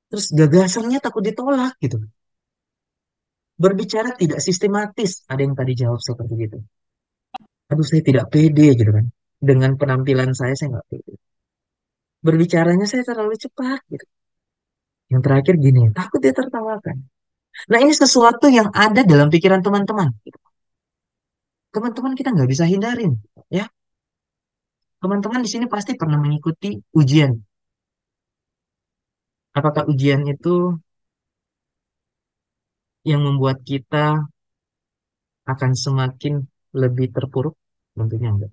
Terus gagasannya takut ditolak gitu. Berbicara tidak sistematis. Ada yang tadi jawab seperti itu. Aduh, saya tidak pede gitu kan. Dengan penampilan saya nggak pede. Berbicaranya saya terlalu cepat gitu. Yang terakhir gini, takut dia tertawakan. Nah, ini sesuatu yang ada dalam pikiran teman-teman. Teman-teman kita nggak bisa hindarin, ya. Teman-teman di sini pasti pernah mengikuti ujian. Apakah ujian itu yang membuat kita akan semakin lebih terpuruk? Tentunya enggak.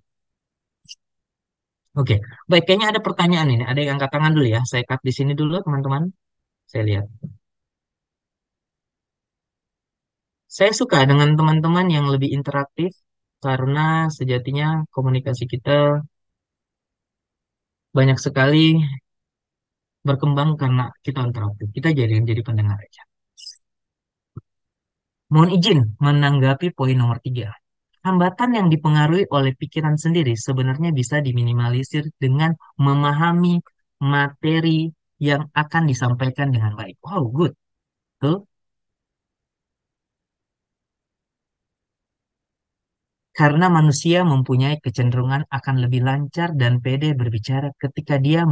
Oke, baik. Kayaknya ada pertanyaan ini. Ada yang angkat tangan dulu ya. Saya cut di sini dulu, teman-teman. Saya lihat. Saya suka dengan teman-teman yang lebih interaktif karena sejatinya komunikasi kita banyak sekali berkembang karena kita interaktif. Kita jadi pendengar aja. Mohon izin menanggapi poin nomor 3. Hambatan yang dipengaruhi oleh pikiran sendiri sebenarnya bisa diminimalisir dengan memahami materi yang akan disampaikan dengan baik. Wow, good. Tuh. Karena manusia mempunyai kecenderungan akan lebih lancar dan pede berbicara ketika dia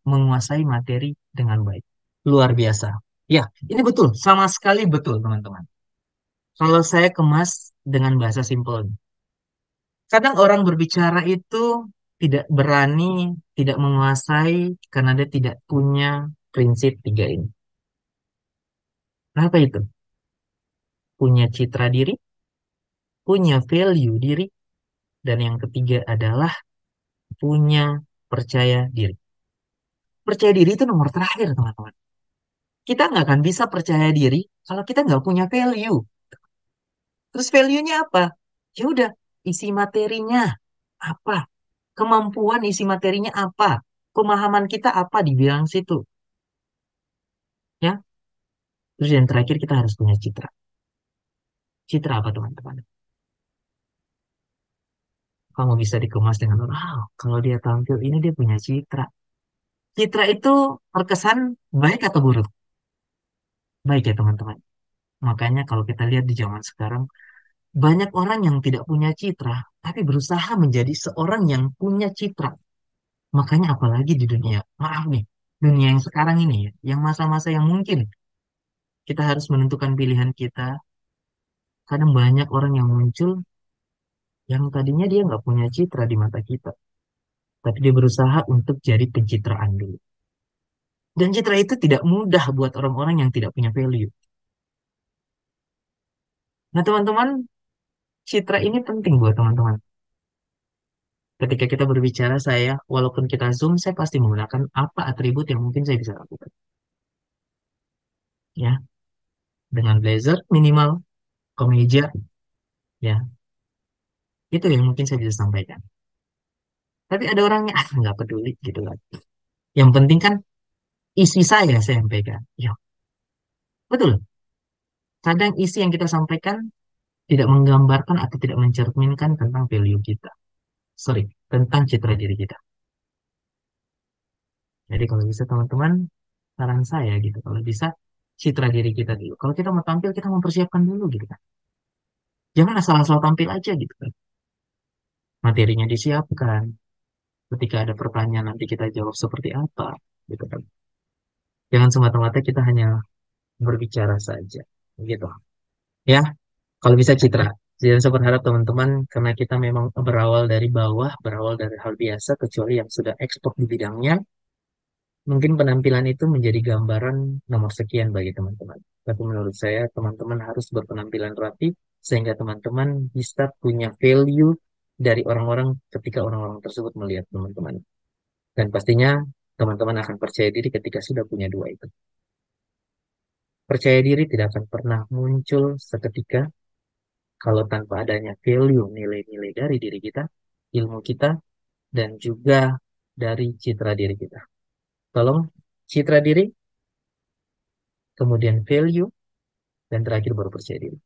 menguasai materi dengan baik. Luar biasa. Ya, ini betul. Sama sekali betul, teman-teman. Kalau saya kemas dengan bahasa simpel. Kadang orang berbicara itu tidak berani, tidak menguasai karena dia tidak punya prinsip 3 ini. Apa itu? Punya citra diri, punya value diri, dan yang ketiga adalah punya percaya diri. Percaya diri itu nomor terakhir, teman-teman. Kita nggak akan bisa percaya diri kalau kita nggak punya value. Terus value-nya apa? Ya udah, isi materinya apa? Kemampuan isi materinya apa? Pemahaman kita apa di bidang situ? Ya, terus yang terakhir kita harus punya citra. Citra apa teman-teman? Kamu bisa dikemas dengan, wow, kalau dia tampil ini dia punya citra. Citra itu terkesan baik atau buruk? Baik ya teman-teman. Makanya kalau kita lihat di zaman sekarang, banyak orang yang tidak punya citra, tapi berusaha menjadi seorang yang punya citra. Makanya apalagi di dunia, maaf nih, dunia yang sekarang ini ya, yang masa-masa yang mungkin kita harus menentukan pilihan kita. Kadang banyak orang yang muncul yang tadinya dia nggak punya citra di mata kita. Tapi dia berusaha untuk jadi pencitraan dulu. Dan citra itu tidak mudah buat orang-orang yang tidak punya value. Nah, teman-teman, citra ini penting buat teman-teman. Ketika kita berbicara, walaupun kita Zoom, saya pasti menggunakan apa atribut yang mungkin saya bisa lakukan. Ya, dengan blazer minimal, kemeja, ya, itu yang mungkin saya bisa sampaikan. Tapi ada orangnya, nggak peduli gitu kan. Yang penting kan isi saya sampaikan. Ya, betul. Kadang isi yang kita sampaikan tidak menggambarkan atau tidak mencerminkan tentang value kita. Sorry, tentang citra diri kita. Jadi kalau bisa teman-teman, saran saya gitu, kalau bisa citra diri kita dulu. Kalau kita mau tampil, kita mempersiapkan dulu gitu kan. Jangan asal-asal tampil aja gitu kan. Materinya disiapkan. Ketika ada pertanyaan nanti kita jawab seperti apa gitu kan. Jangan semata-mata kita hanya berbicara saja gitu. Ya, kalau bisa citra. Jadi saya berharap teman-teman, karena kita memang berawal dari bawah, berawal dari hal biasa, kecuali yang sudah ekspor di bidangnya, mungkin penampilan itu menjadi gambaran nomor sekian bagi teman-teman. Tapi menurut saya, teman-teman harus berpenampilan rapi, sehingga teman-teman bisa punya value dari orang-orang ketika orang-orang tersebut melihat teman-teman. Dan pastinya teman-teman akan percaya diri ketika sudah punya dua itu. Percaya diri tidak akan pernah muncul seketika kalau tanpa adanya value, nilai-nilai dari diri kita, ilmu kita, dan juga dari citra diri kita. Tolong citra diri, kemudian value, dan terakhir baru percaya diri.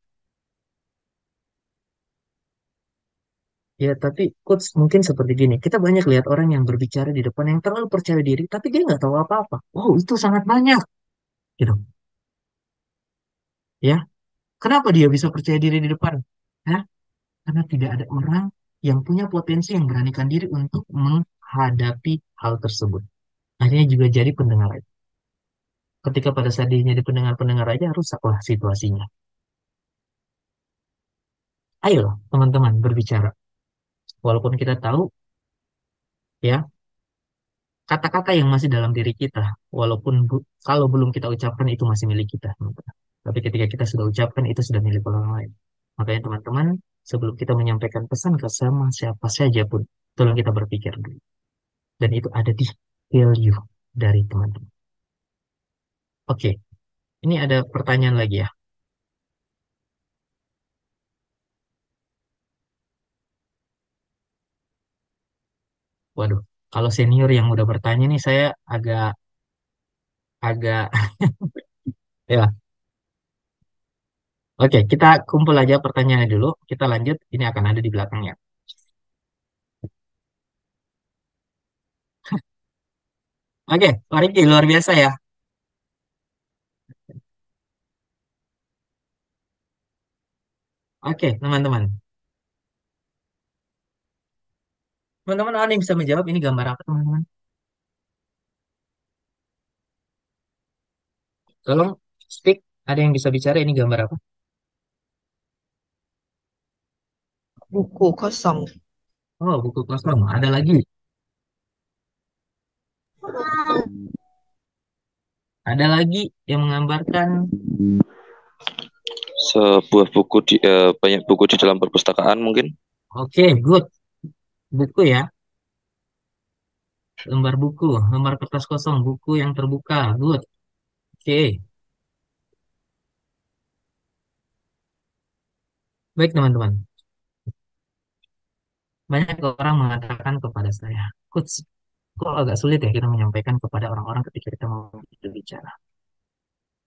Ya, tapi coach mungkin seperti gini. Kita banyak lihat orang yang berbicara di depan yang terlalu percaya diri, tapi dia nggak tahu apa-apa. Wow, itu sangat banyak. Gitu. Ya, kenapa dia bisa percaya diri di depan? Ya, karena tidak ada orang yang punya potensi yang beranikan diri untuk menghadapi hal tersebut. Akhirnya juga jadi pendengar aja. Ketika pada saat dia jadi pendengar-pendengar aja, rusaklah situasinya. Ayo, teman-teman, berbicara. Walaupun kita tahu, ya, kata-kata yang masih dalam diri kita, walaupun kalau belum kita ucapkan itu masih milik kita, teman-teman. Tapi ketika kita sudah ucapkan itu sudah milik orang lain. Makanya teman-teman, sebelum kita menyampaikan pesan ke sama siapa saja pun, tolong kita berpikir dulu. Dan itu ada di value dari teman-teman. Oke, ini ada pertanyaan lagi ya. Waduh, kalau senior yang udah bertanya nih saya agak agak ya. Oke, kita kumpul aja pertanyaannya dulu. Kita lanjut. Ini akan ada di belakangnya. Oke, Pak Riki, luar biasa ya. Oke, teman-teman. Teman-teman ada yang bisa menjawab ini gambar apa, teman-teman? Tolong speak. Ada yang bisa bicara ini gambar apa? Buku kosong. Oh, buku kosong. Ada lagi. Ada lagi yang menggambarkan. Sebuah buku banyak buku di dalam perpustakaan mungkin. Oke, good. Buku ya. Lembar buku. Lembar kertas kosong. Buku yang terbuka. Good. Oke. Baik, teman-teman. Banyak orang mengatakan kepada saya, Coach, kok agak sulit ya kita menyampaikan kepada orang-orang ketika kita mau berbicara.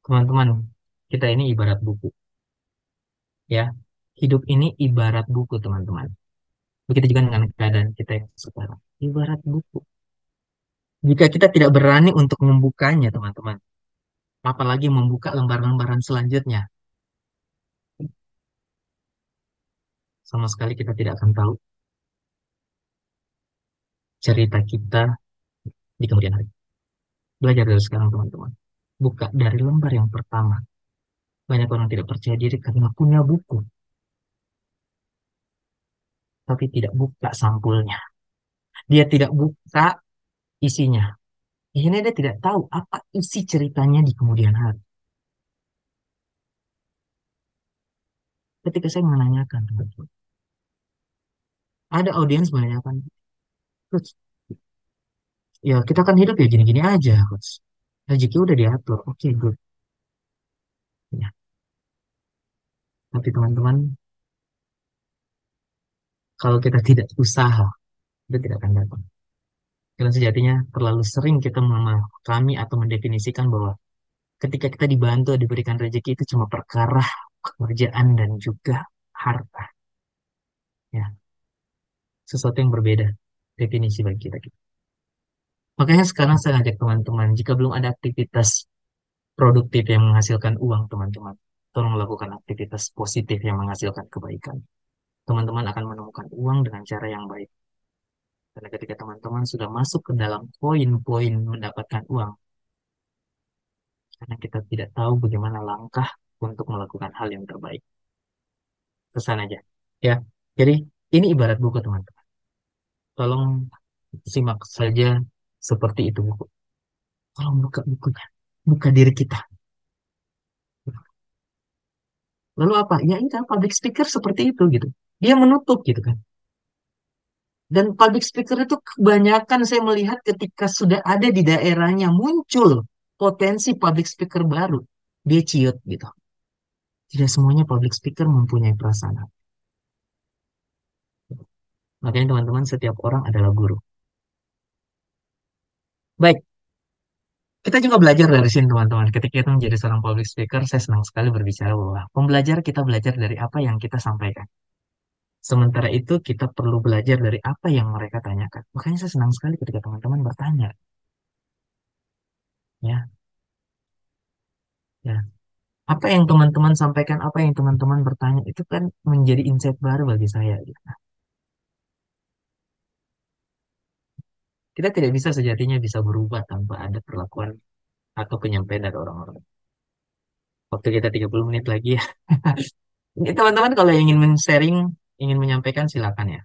Teman-teman, kita ini ibarat buku, ya. Hidup ini ibarat buku, teman-teman. Begitu juga dengan keadaan kita yang sekarang. Ibarat buku. Jika kita tidak berani untuk membukanya, teman-teman, apalagi membuka lembar-lembaran selanjutnya, sama sekali kita tidak akan tahu cerita kita di kemudian hari. Belajar dari sekarang, teman-teman. Buka dari lembar yang pertama. Banyak orang tidak percaya diri karena punya buku, tapi tidak buka sampulnya. Dia tidak buka isinya. Akhirnya dia tidak tahu apa isi ceritanya di kemudian hari. Ketika saya menanyakan, teman-teman, ada audiens menanyakan, Coach, ya kita kan hidup ya gini-gini aja, Coach. Rezeki udah diatur, oke, good. Ya, tapi teman-teman, kalau kita tidak usaha, itu tidak akan datang. Karena sejatinya terlalu sering kita memahami atau mendefinisikan bahwa ketika kita dibantu, diberikan rezeki itu cuma perkara pekerjaan dan juga harta. Ya, sesuatu yang berbeda definisi bagi kita. Makanya sekarang saya ngajak teman-teman, jika belum ada aktivitas produktif yang menghasilkan uang, teman-teman, tolong lakukan aktivitas positif yang menghasilkan kebaikan. Teman-teman akan menemukan uang dengan cara yang baik. Karena ketika teman-teman sudah masuk ke dalam poin-poin mendapatkan uang, karena kita tidak tahu bagaimana langkah untuk melakukan hal yang terbaik. Pesan aja. Ya, jadi ini ibarat buku, teman-teman. Tolong simak saja seperti itu buku. Tolong buka bukunya, buka diri kita. Lalu apa? Ya ini kan public speaker seperti itu gitu. Dia menutup gitu kan. Dan public speaker itu kebanyakan saya melihat ketika sudah ada di daerahnya muncul potensi public speaker baru, dia ciut gitu. Tidak semuanya public speaker mempunyai perasaan. Makanya teman-teman, setiap orang adalah guru. Baik, kita juga belajar dari sini teman-teman. Ketika kita menjadi seorang public speaker, saya senang sekali berbicara bahwa pembelajar kita belajar dari apa yang kita sampaikan. Sementara itu kita perlu belajar dari apa yang mereka tanyakan. Makanya saya senang sekali ketika teman-teman bertanya. Ya, ya. Apa yang teman-teman sampaikan, apa yang teman-teman bertanya, itu kan menjadi insight baru bagi saya. Gitu. Kita tidak bisa sejatinya bisa berubah tanpa ada perlakuan atau penyampaian dari orang-orang. Waktu kita 30 menit lagi ya. Ini teman-teman kalau ingin men-sharing, ingin menyampaikan silakan ya.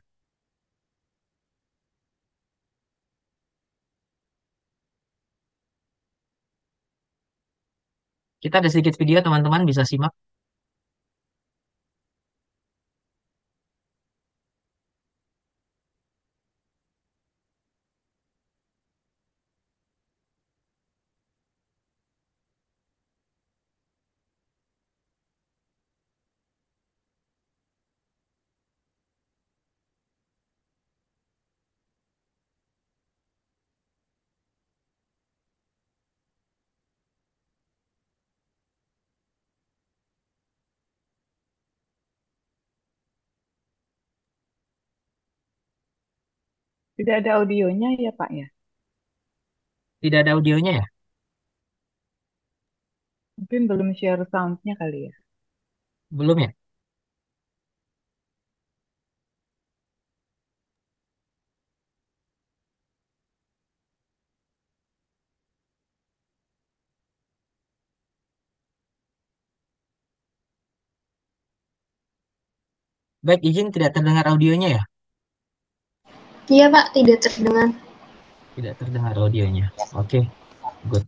Kita ada sedikit video teman-teman bisa simak. Tidak ada audionya ya Pak ya? Tidak ada audionya ya? Mungkin belum share sound-nya kali ya? Belum ya? Baik, izin tidak terdengar audionya ya? Iya Pak, tidak terdengar. Tidak terdengar audionya. Oke, good.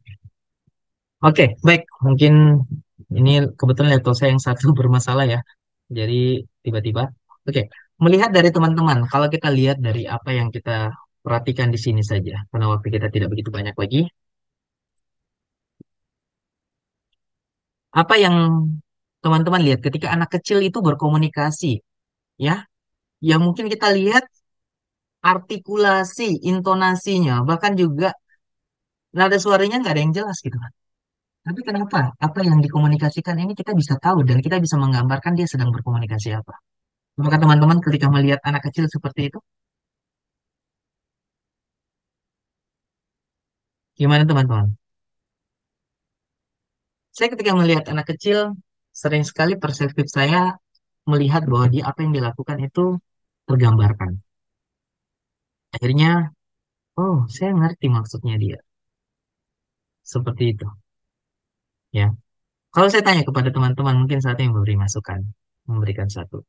Oke, baik. Mungkin ini kebetulan laptop saya yang satu bermasalah ya. Jadi tiba-tiba. Oke, melihat dari teman-teman, kalau kita lihat dari apa yang kita perhatikan di sini saja, karena waktu kita tidak begitu banyak lagi, apa yang teman-teman lihat ketika anak kecil itu berkomunikasi, ya, yang mungkin kita lihat artikulasi, intonasinya, bahkan juga nada suaranya nggak ada yang jelas gitu kan. Tapi kenapa? Apa yang dikomunikasikan ini kita bisa tahu dan kita bisa menggambarkan dia sedang berkomunikasi apa. Apakah teman-teman ketika melihat anak kecil seperti itu, gimana teman-teman? Saya ketika melihat anak kecil, sering sekali perspektif saya melihat bahwa dia apa yang dilakukan itu tergambarkan. Akhirnya, oh, saya ngerti maksudnya dia. Seperti itu, ya. Kalau saya tanya kepada teman-teman, mungkin satu yang memberi masukan, memberikan satu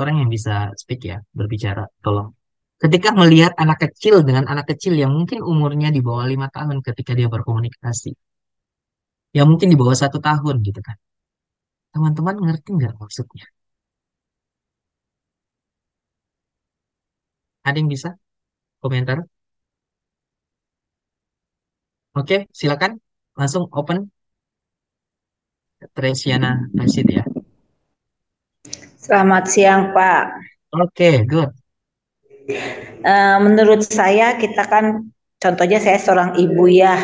orang yang bisa speak ya, berbicara, tolong. Ketika melihat anak kecil dengan anak kecil yang mungkin umurnya di bawah 5 tahun ketika dia berkomunikasi, yang mungkin di bawah 1 tahun gitu kan. Teman-teman ngerti nggak maksudnya? Ada yang bisa komentar? Oke, silakan. Langsung open. Tresiana Rashid ya. Selamat siang, Pak. Oke, good. Menurut saya kita kan contohnya saya seorang ibu ya.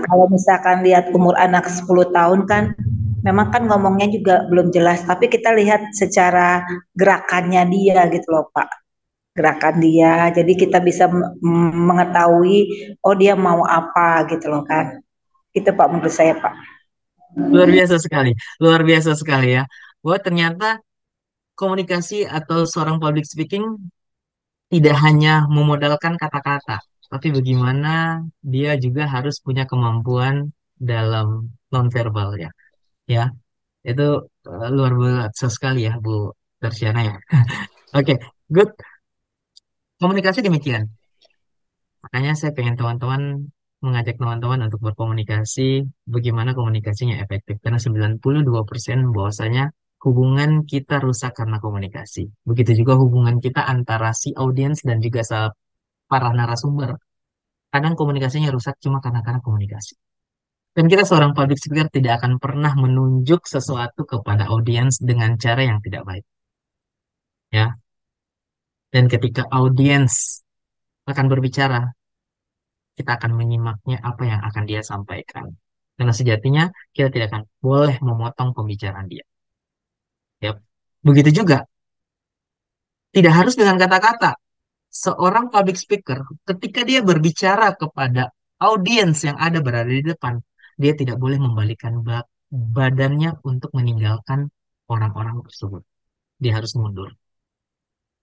Kalau misalkan lihat umur anak 10 tahun kan memang kan ngomongnya juga belum jelas, tapi kita lihat secara gerakannya dia gitu loh, Pak. gerakan dia. Jadi kita bisa mengetahui oh dia mau apa gitu loh kan. Itu Pak menurut saya Pak. Luar biasa sekali, luar biasa sekali ya. Bahwa ternyata komunikasi atau seorang public speaking tidak hanya memodalkan kata-kata, tapi bagaimana dia juga harus punya kemampuan dalam nonverbal ya. Ya, itu luar biasa sekali ya, Bu Darsyana ya. Oke, good. Komunikasi demikian. Makanya saya pengen teman-teman mengajak teman-teman untuk berkomunikasi, bagaimana komunikasinya efektif. Karena 92% bahwasanya hubungan kita rusak karena komunikasi. Begitu juga hubungan kita antara si audiens dan juga para narasumber. Kadang komunikasinya rusak cuma karena komunikasi. Dan kita seorang public speaker tidak akan pernah menunjuk sesuatu kepada audiens dengan cara yang tidak baik. Ya. Dan ketika audiens akan berbicara, kita akan menyimaknya apa yang akan dia sampaikan. Karena sejatinya kita tidak akan boleh memotong pembicaraan dia. Ya. Begitu juga, tidak harus dengan kata-kata. Seorang public speaker, ketika dia berbicara kepada audiens yang ada berada di depan, dia tidak boleh membalikkan badannya untuk meninggalkan orang-orang tersebut. Dia harus mundur.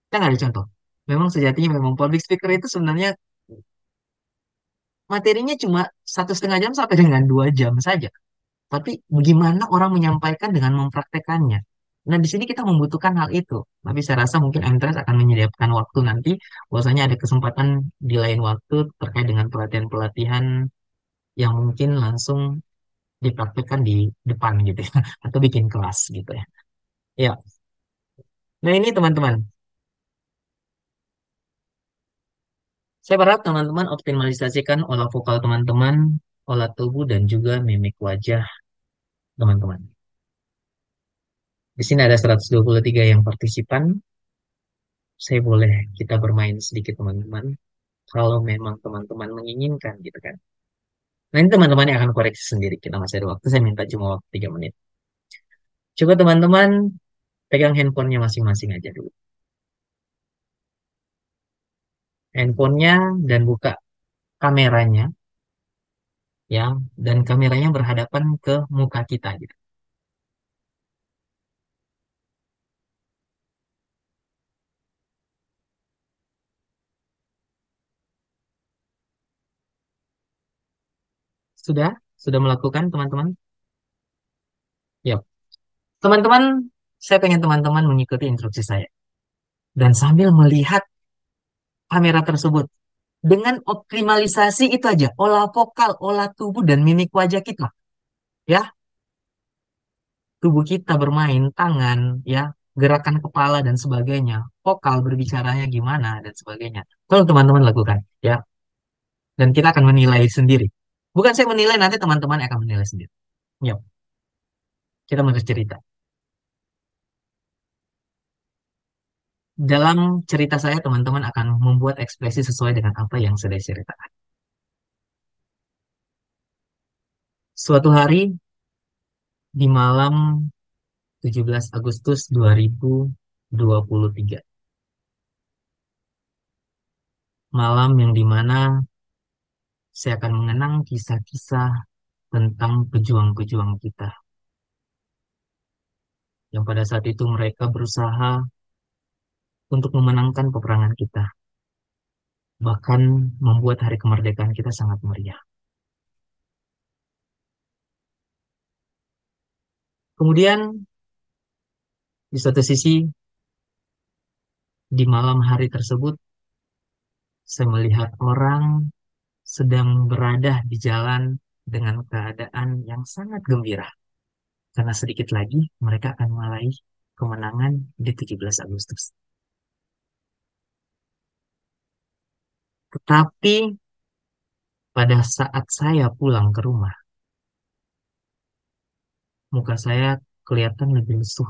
Kita nggak ada contoh. Memang sejatinya memang public speaker itu sebenarnya materinya cuma 1,5 jam sampai dengan 2 jam saja. Tapi bagaimana orang menyampaikan dengan mempraktekannya. Nah, di sini kita membutuhkan hal itu. Tapi saya rasa mungkin MTRS akan menyediakan waktu nanti, bahwasanya ada kesempatan di lain waktu terkait dengan pelatihan-pelatihan yang mungkin langsung dipraktekkan di depan gitu ya, atau bikin kelas gitu ya. Ya, nah ini teman-teman, saya berharap teman-teman optimalisasikan olah vokal teman-teman, olah tubuh, dan juga mimik wajah teman-teman. Di sini ada 123 yang partisipan. Saya boleh kita bermain sedikit teman-teman. Kalau memang teman-teman menginginkan gitu kan. Nanti teman-teman yang akan koreksi sendiri. Kita masih ada waktu. Saya minta cuma waktu 3 menit. Coba teman-teman pegang handphonenya masing-masing aja dulu. Handphonenya dan buka kameranya. Ya, dan kameranya berhadapan ke muka kita gitu. Sudah? Sudah melakukan teman-teman? Ya. Teman-teman, saya pengen teman-teman mengikuti instruksi saya. Dan sambil melihat kamera tersebut. Dengan optimalisasi itu aja. Olah vokal, olah tubuh, dan mimik wajah kita. Ya, tubuh kita bermain, tangan, ya, gerakan kepala dan sebagainya. Vokal berbicaranya gimana dan sebagainya. Tolong teman-teman lakukan, ya. Dan kita akan menilai sendiri. Bukan saya menilai, nanti teman-teman akan menilai sendiri. Ya, kita harus cerita. Dalam cerita saya, teman-teman akan membuat ekspresi sesuai dengan apa yang sudah diceritakan. Suatu hari di malam 17 Agustus 2023. Malam yang dimana saya akan mengenang kisah-kisah tentang pejuang-pejuang kita. Yang pada saat itu mereka berusaha untuk memenangkan peperangan kita. Bahkan membuat hari kemerdekaan kita sangat meriah. Kemudian di satu sisi, di malam hari tersebut, saya melihat orang sedang berada di jalan dengan keadaan yang sangat gembira. Karena sedikit lagi mereka akan meraih kemenangan di 17 Agustus. Tetapi pada saat saya pulang ke rumah, muka saya kelihatan lebih lesuh,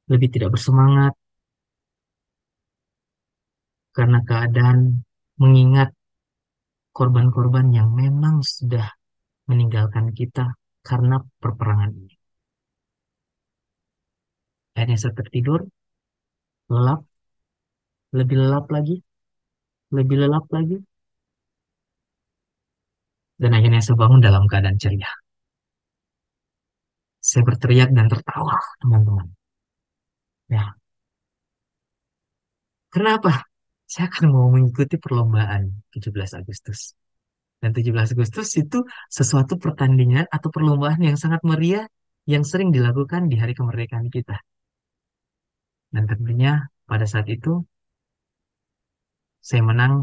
lebih tidak bersemangat, karena keadaan mengingat korban-korban yang memang sudah meninggalkan kita karena perperangan ini. Akhirnya saya tertidur, lelap, lebih lelap lagi, lebih lelap lagi. Dan akhirnya saya bangun dalam keadaan ceria. Saya berteriak dan tertawa, teman-teman. Ya, kenapa? Saya akan mau mengikuti perlombaan 17 Agustus. Dan 17 Agustus itu sesuatu pertandingan atau perlombaan yang sangat meriah yang sering dilakukan di hari kemerdekaan kita. Dan tentunya pada saat itu saya menang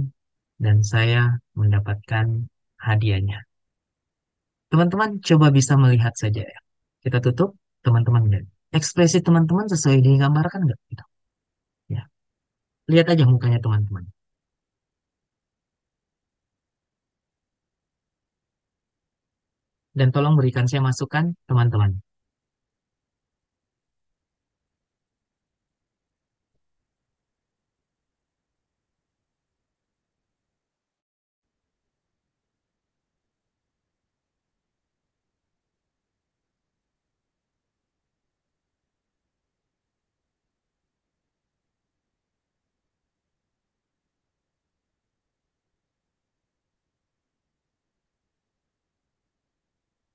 dan saya mendapatkan hadiahnya. Teman-teman coba bisa melihat saja ya. Kita tutup, teman-teman lihat. Ekspresi teman-teman sesuai digambarkan nggak? Gitu. Ya. Lihat aja mukanya teman-teman. Dan tolong berikan saya masukan, teman-teman.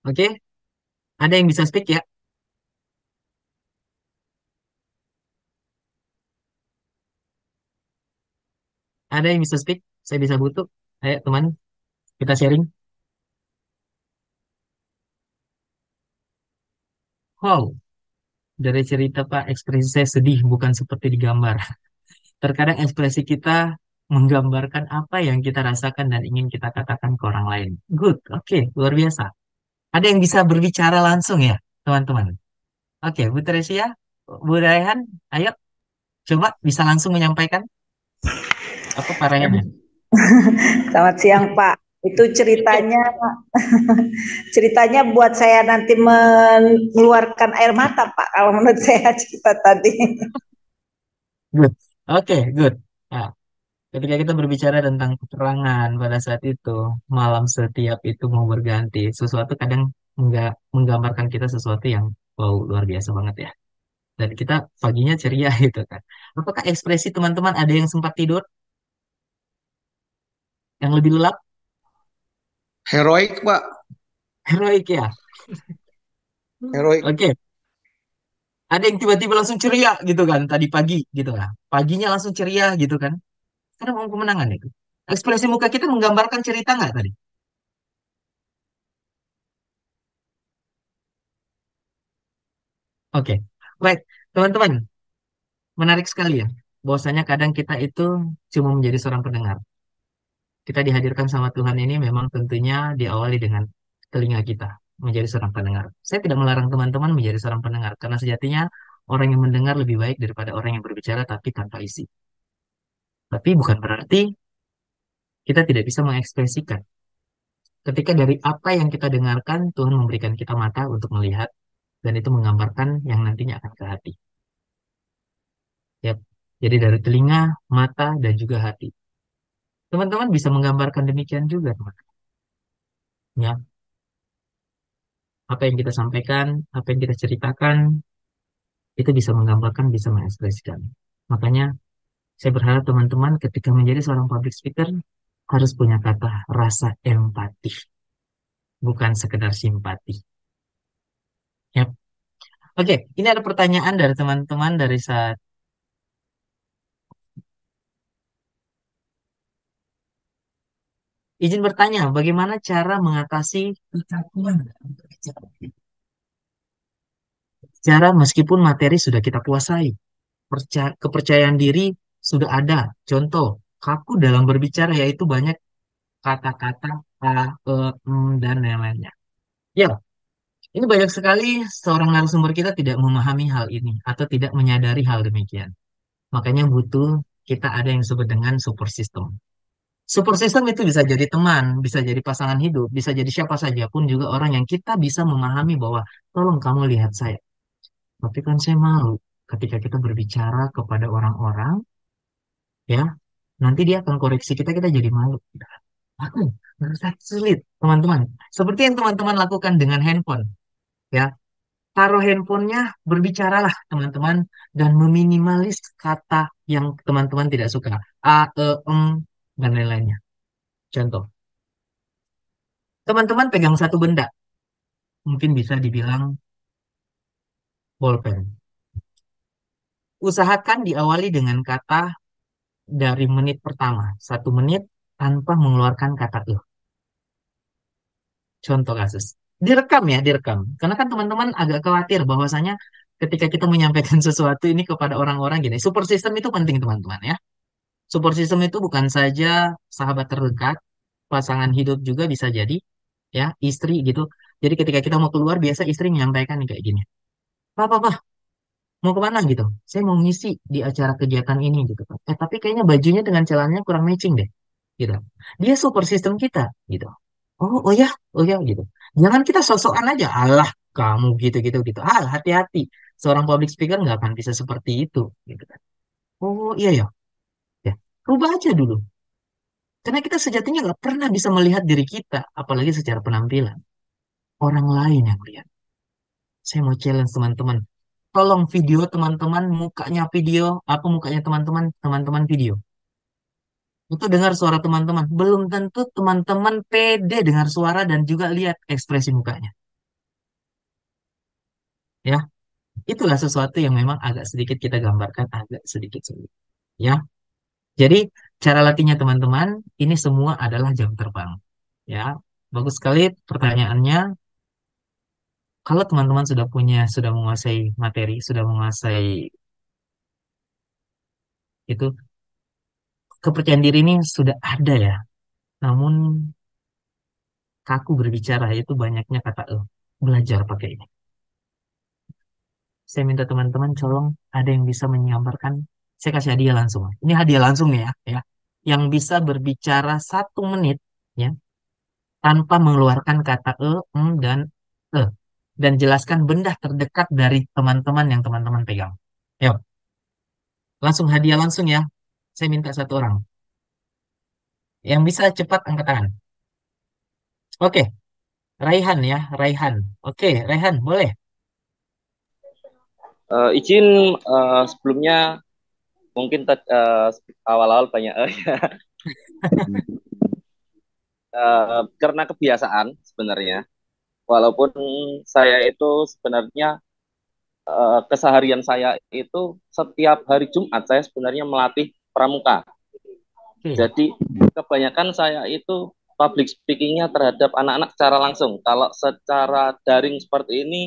Oke? Ada yang bisa speak ya? Ada yang bisa speak? Saya bisa butuh. Ayo teman, kita sharing. Wow, dari cerita Pak, ekspresi saya sedih bukan seperti digambar. Terkadang ekspresi kita menggambarkan apa yang kita rasakan dan ingin kita katakan ke orang lain. Good, oke, luar biasa. Ada yang bisa berbicara langsung ya, teman-teman? Oke, Bu Teresia, Bu Raihan, ayo coba bisa langsung menyampaikan apa Pak Raihan ya? Selamat siang Pak. Itu ceritanya buat saya nanti mengeluarkan air mata Pak. Kalau menurut saya cerita tadi. Good, oke, good. Nah, ketika kita berbicara tentang peperangan pada saat itu, malam setiap itu mau berganti, sesuatu kadang menggambarkan kita sesuatu yang wow, luar biasa banget ya. Dan kita paginya ceria gitu kan. Apakah ekspresi teman-teman ada yang sempat tidur, yang lebih lelap, Heroik, Pak. heroik ya? Heroik. Oke, ada yang tiba-tiba langsung ceria gitu kan, tadi pagi gitu lah. Paginya langsung ceria gitu kan. Karena mau kemenangan itu. Ekspresi muka kita menggambarkan cerita nggak tadi? Oke, baik. Teman-teman, menarik sekali ya. Bahwasanya kadang kita itu cuma menjadi seorang pendengar. Kita dihadirkan sama Tuhan ini memang tentunya diawali dengan telinga kita menjadi seorang pendengar. Saya tidak melarang teman-teman menjadi seorang pendengar karena sejatinya orang yang mendengar lebih baik daripada orang yang berbicara tapi tanpa isi. Tapi bukan berarti kita tidak bisa mengekspresikan. Ketika dari apa yang kita dengarkan, Tuhan memberikan kita mata untuk melihat dan itu menggambarkan yang nantinya akan ke hati. Yap. Jadi dari telinga, mata, dan juga hati. Teman-teman bisa menggambarkan demikian juga, teman-teman. Ya, apa yang kita sampaikan, apa yang kita ceritakan, itu bisa menggambarkan, bisa mengekspresikan. Makanya saya berharap teman-teman ketika menjadi seorang public speaker harus punya kata rasa empati, bukan sekedar simpati. Yap. Oke, ini ada pertanyaan dari teman-teman dari saat izin bertanya, bagaimana cara mengatasi ketakutan? Cara meskipun materi sudah kita kuasai, kepercayaan diri sudah ada. Contoh, kaku dalam berbicara yaitu banyak kata-kata a, dan lain-lainnya. Ya, ini banyak sekali seorang narasumber kita tidak memahami hal ini atau tidak menyadari hal demikian. Makanya butuh kita ada yang disebut dengan support system. Support system itu bisa jadi teman, bisa jadi pasangan hidup, bisa jadi siapa saja pun juga orang yang kita bisa memahami bahwa tolong kamu lihat saya. Tapi kan saya malu ketika kita berbicara kepada orang-orang, ya, nanti dia akan koreksi kita, kita jadi malu. Aku merasa sulit, teman-teman. Seperti yang teman-teman lakukan dengan handphone, ya. Taruh handphonenya, berbicaralah, teman-teman, dan meminimalis kata yang teman-teman tidak suka. A, E, dan lain-lainnya. Contoh, teman-teman pegang satu benda, mungkin bisa dibilang bolpen. Usahakan diawali dengan kata dari menit pertama, 1 menit tanpa mengeluarkan kata "e". Contoh kasus. Direkam ya, direkam. Karena kan teman-teman agak khawatir bahwasanya ketika kita menyampaikan sesuatu ini kepada orang-orang gini, support system itu penting teman-teman ya. Support system itu bukan saja sahabat terdekat, pasangan hidup juga bisa jadi, ya, istri gitu. Jadi ketika kita mau keluar, biasa istri menyampaikan nih kayak gini. Pak, mau kemana gitu? Saya mau ngisi di acara kegiatan ini gitu kan. Tapi kayaknya bajunya dengan celananya kurang matching deh, gitu. Dia support system kita, gitu. Oh ya, gitu. Jangan kita sosokan aja, alah kamu gitu gitu. Hati-hati. Seorang public speaker nggak akan bisa seperti itu, gitu kan. Oh iya ya, ya. Rubah aja dulu. Karena kita sejatinya nggak pernah bisa melihat diri kita, apalagi secara penampilan. Orang lain yang lihat. Saya mau challenge teman-teman. Tolong video teman-teman, mukanya video, apa mukanya teman-teman, teman-teman video. Itu dengar suara teman-teman. Belum tentu teman-teman pede dengar suara dan juga lihat ekspresi mukanya. Ya, itulah sesuatu yang memang agak sedikit kita gambarkan, agak sedikit sulit. Ya, jadi cara latihnya teman-teman, ini semua adalah jam terbang. Ya, bagus sekali pertanyaannya. Kalau teman-teman sudah menguasai materi, sudah menguasai itu, kepercayaan diri ini sudah ada ya. Namun kaku berbicara, itu banyaknya kata belajar pakai ini. Saya minta teman-teman colong ada yang bisa menggambarkan. Saya kasih hadiah langsung. Ini hadiah langsung nih ya. Yang bisa berbicara 1 menit ya tanpa mengeluarkan kata dan e dan jelaskan benda terdekat dari teman-teman yang teman-teman pegang. Yuk, langsung hadiah langsung ya. Saya minta 1 orang. Yang bisa cepat angkat tangan. Oke, Raihan ya, Raihan. Oke, Raihan, boleh. Izin sebelumnya mungkin awal-awal banyak ya. Karena kebiasaan sebenarnya. Walaupun saya itu sebenarnya keseharian saya itu setiap hari Jumat saya sebenarnya melatih pramuka. Oke. Jadi kebanyakan saya itu public speakingnya terhadap anak-anak secara langsung. Kalau secara daring seperti ini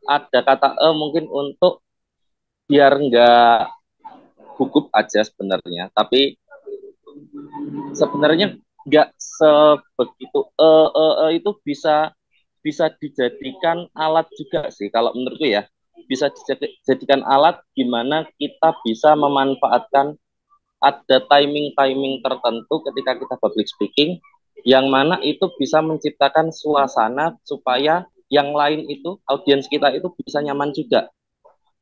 ada kata mungkin untuk biar nggak gugup aja sebenarnya. Tapi sebenarnya nggak sebegitu itu bisa bisa dijadikan alat juga sih kalau menurutku ya, bisa dijadikan alat gimana kita bisa memanfaatkan ada timing tertentu ketika kita public speaking yang mana itu bisa menciptakan suasana supaya yang lain itu audiens kita itu bisa nyaman juga.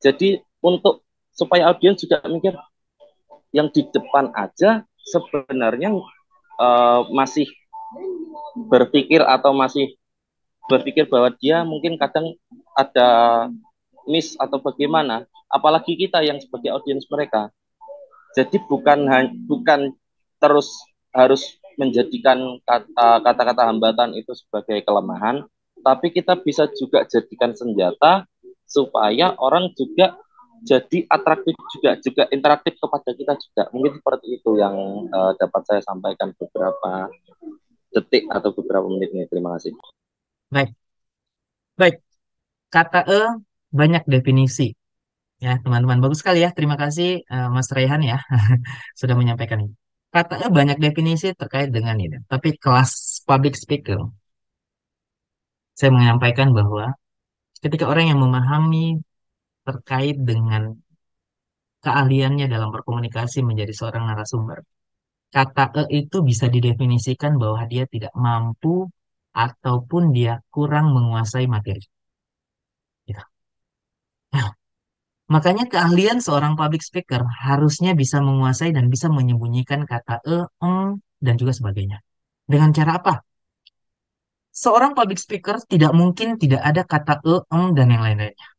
Jadi untuk supaya audiens juga mikir yang di depan aja sebenarnya masih berpikir atau masih berpikir bahwa dia mungkin kadang ada miss atau bagaimana, apalagi kita yang sebagai audiens mereka. Jadi bukan terus harus menjadikan kata-kata hambatan itu sebagai kelemahan, tapi kita bisa juga jadikan senjata supaya orang juga jadi atraktif juga interaktif kepada kita juga. Mungkin seperti itu yang dapat saya sampaikan beberapa detik atau beberapa menit ini. Terima kasih. Baik, baik. Kata banyak definisi. Ya, teman-teman, bagus sekali ya. Terima kasih Mas Rehan ya sudah menyampaikan ini. Kata banyak definisi terkait dengan ini. Tapi kelas public speaker, saya menyampaikan bahwa ketika orang yang memahami terkait dengan keahliannya dalam berkomunikasi menjadi seorang narasumber, kata itu bisa didefinisikan bahwa dia tidak mampu ataupun dia kurang menguasai materi. Gitu. Nah, makanya keahlian seorang public speaker harusnya bisa menguasai dan bisa menyembunyikan kata dan juga sebagainya. Dengan cara apa? Seorang public speaker tidak mungkin tidak ada kata dan yang lain-lainnya.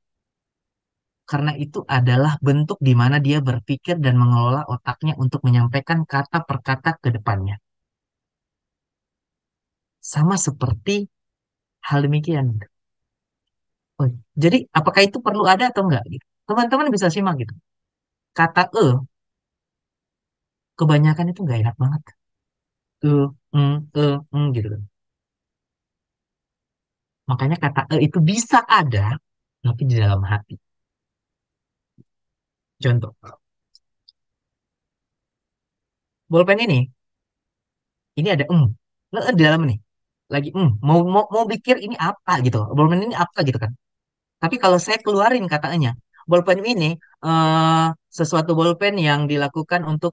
Karena itu adalah bentuk di mana dia berpikir dan mengelola otaknya untuk menyampaikan kata per kata ke depannya. Sama seperti hal demikian. Oh, jadi apakah itu perlu ada atau enggak gitu? Teman-teman bisa simak gitu. Kata kebanyakan itu nggak enak banget. Gitu kan. Makanya kata itu bisa ada, tapi di dalam hati. Contoh, bolpen ini ada di dalam nih. Lagi mau pikir ini apa gitu. Bolpen ini apa gitu kan. Tapi kalau saya keluarin katanya, bolpen ini eh sesuatu bolpen yang dilakukan untuk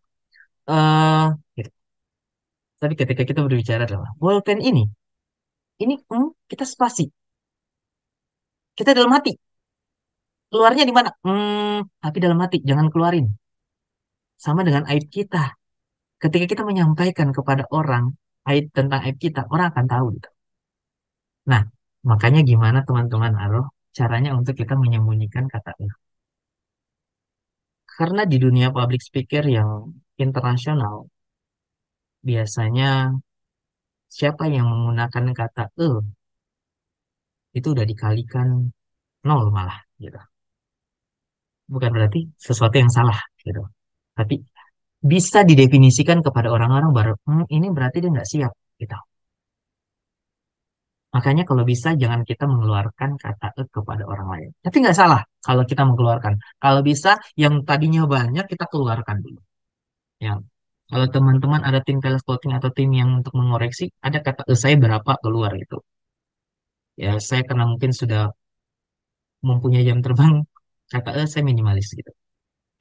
eh gitu. Tapi ketika kita berbicara adalah bolpen ini kita spasi, kita dalam hati. Keluarnya di mana? Tapi dalam hati, jangan keluarin. Sama dengan aib kita. Ketika kita menyampaikan kepada orang aib tentang aib kita, orang akan tahu gitu. Nah, makanya gimana teman-teman Aroh caranya untuk kita menyembunyikan kata itu? Karena di dunia public speaker yang internasional, biasanya siapa yang menggunakan kata itu udah dikalikan nol malah gitu. Bukan berarti sesuatu yang salah gitu. Tapi bisa didefinisikan kepada orang-orang baru, ini berarti dia nggak siap gitu. Makanya kalau bisa jangan kita mengeluarkan kata kepada orang lain. Tapi nggak salah kalau kita mengeluarkan. Kalau bisa yang tadinya banyak kita keluarkan dulu. Ya. Kalau teman-teman ada tim telescouting atau tim yang untuk mengoreksi, ada kata saya berapa keluar itu. Ya saya karena mungkin sudah mempunyai jam terbang, kata saya minimalis gitu.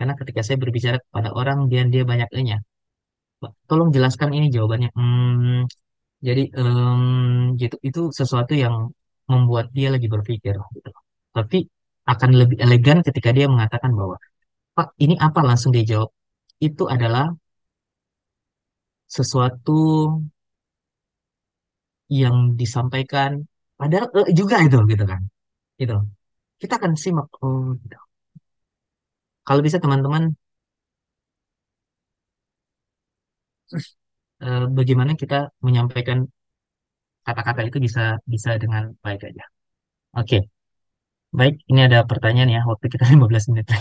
Karena ketika saya berbicara kepada orang dia banyak nya. Tolong jelaskan ini jawabannya. Jadi gitu itu sesuatu yang membuat dia lagi berpikir gitu. Tapi akan lebih elegan ketika dia mengatakan bahwa Pak ini apa langsung dia jawab. Itu adalah sesuatu yang disampaikan padahal juga itu gitu kan. Gitu. Kita akan simak gitu. Kalau bisa teman-teman bagaimana kita menyampaikan kata-kata itu bisa bisa dengan baik aja. Oke, baik ini ada pertanyaan ya waktu kita 15 menit.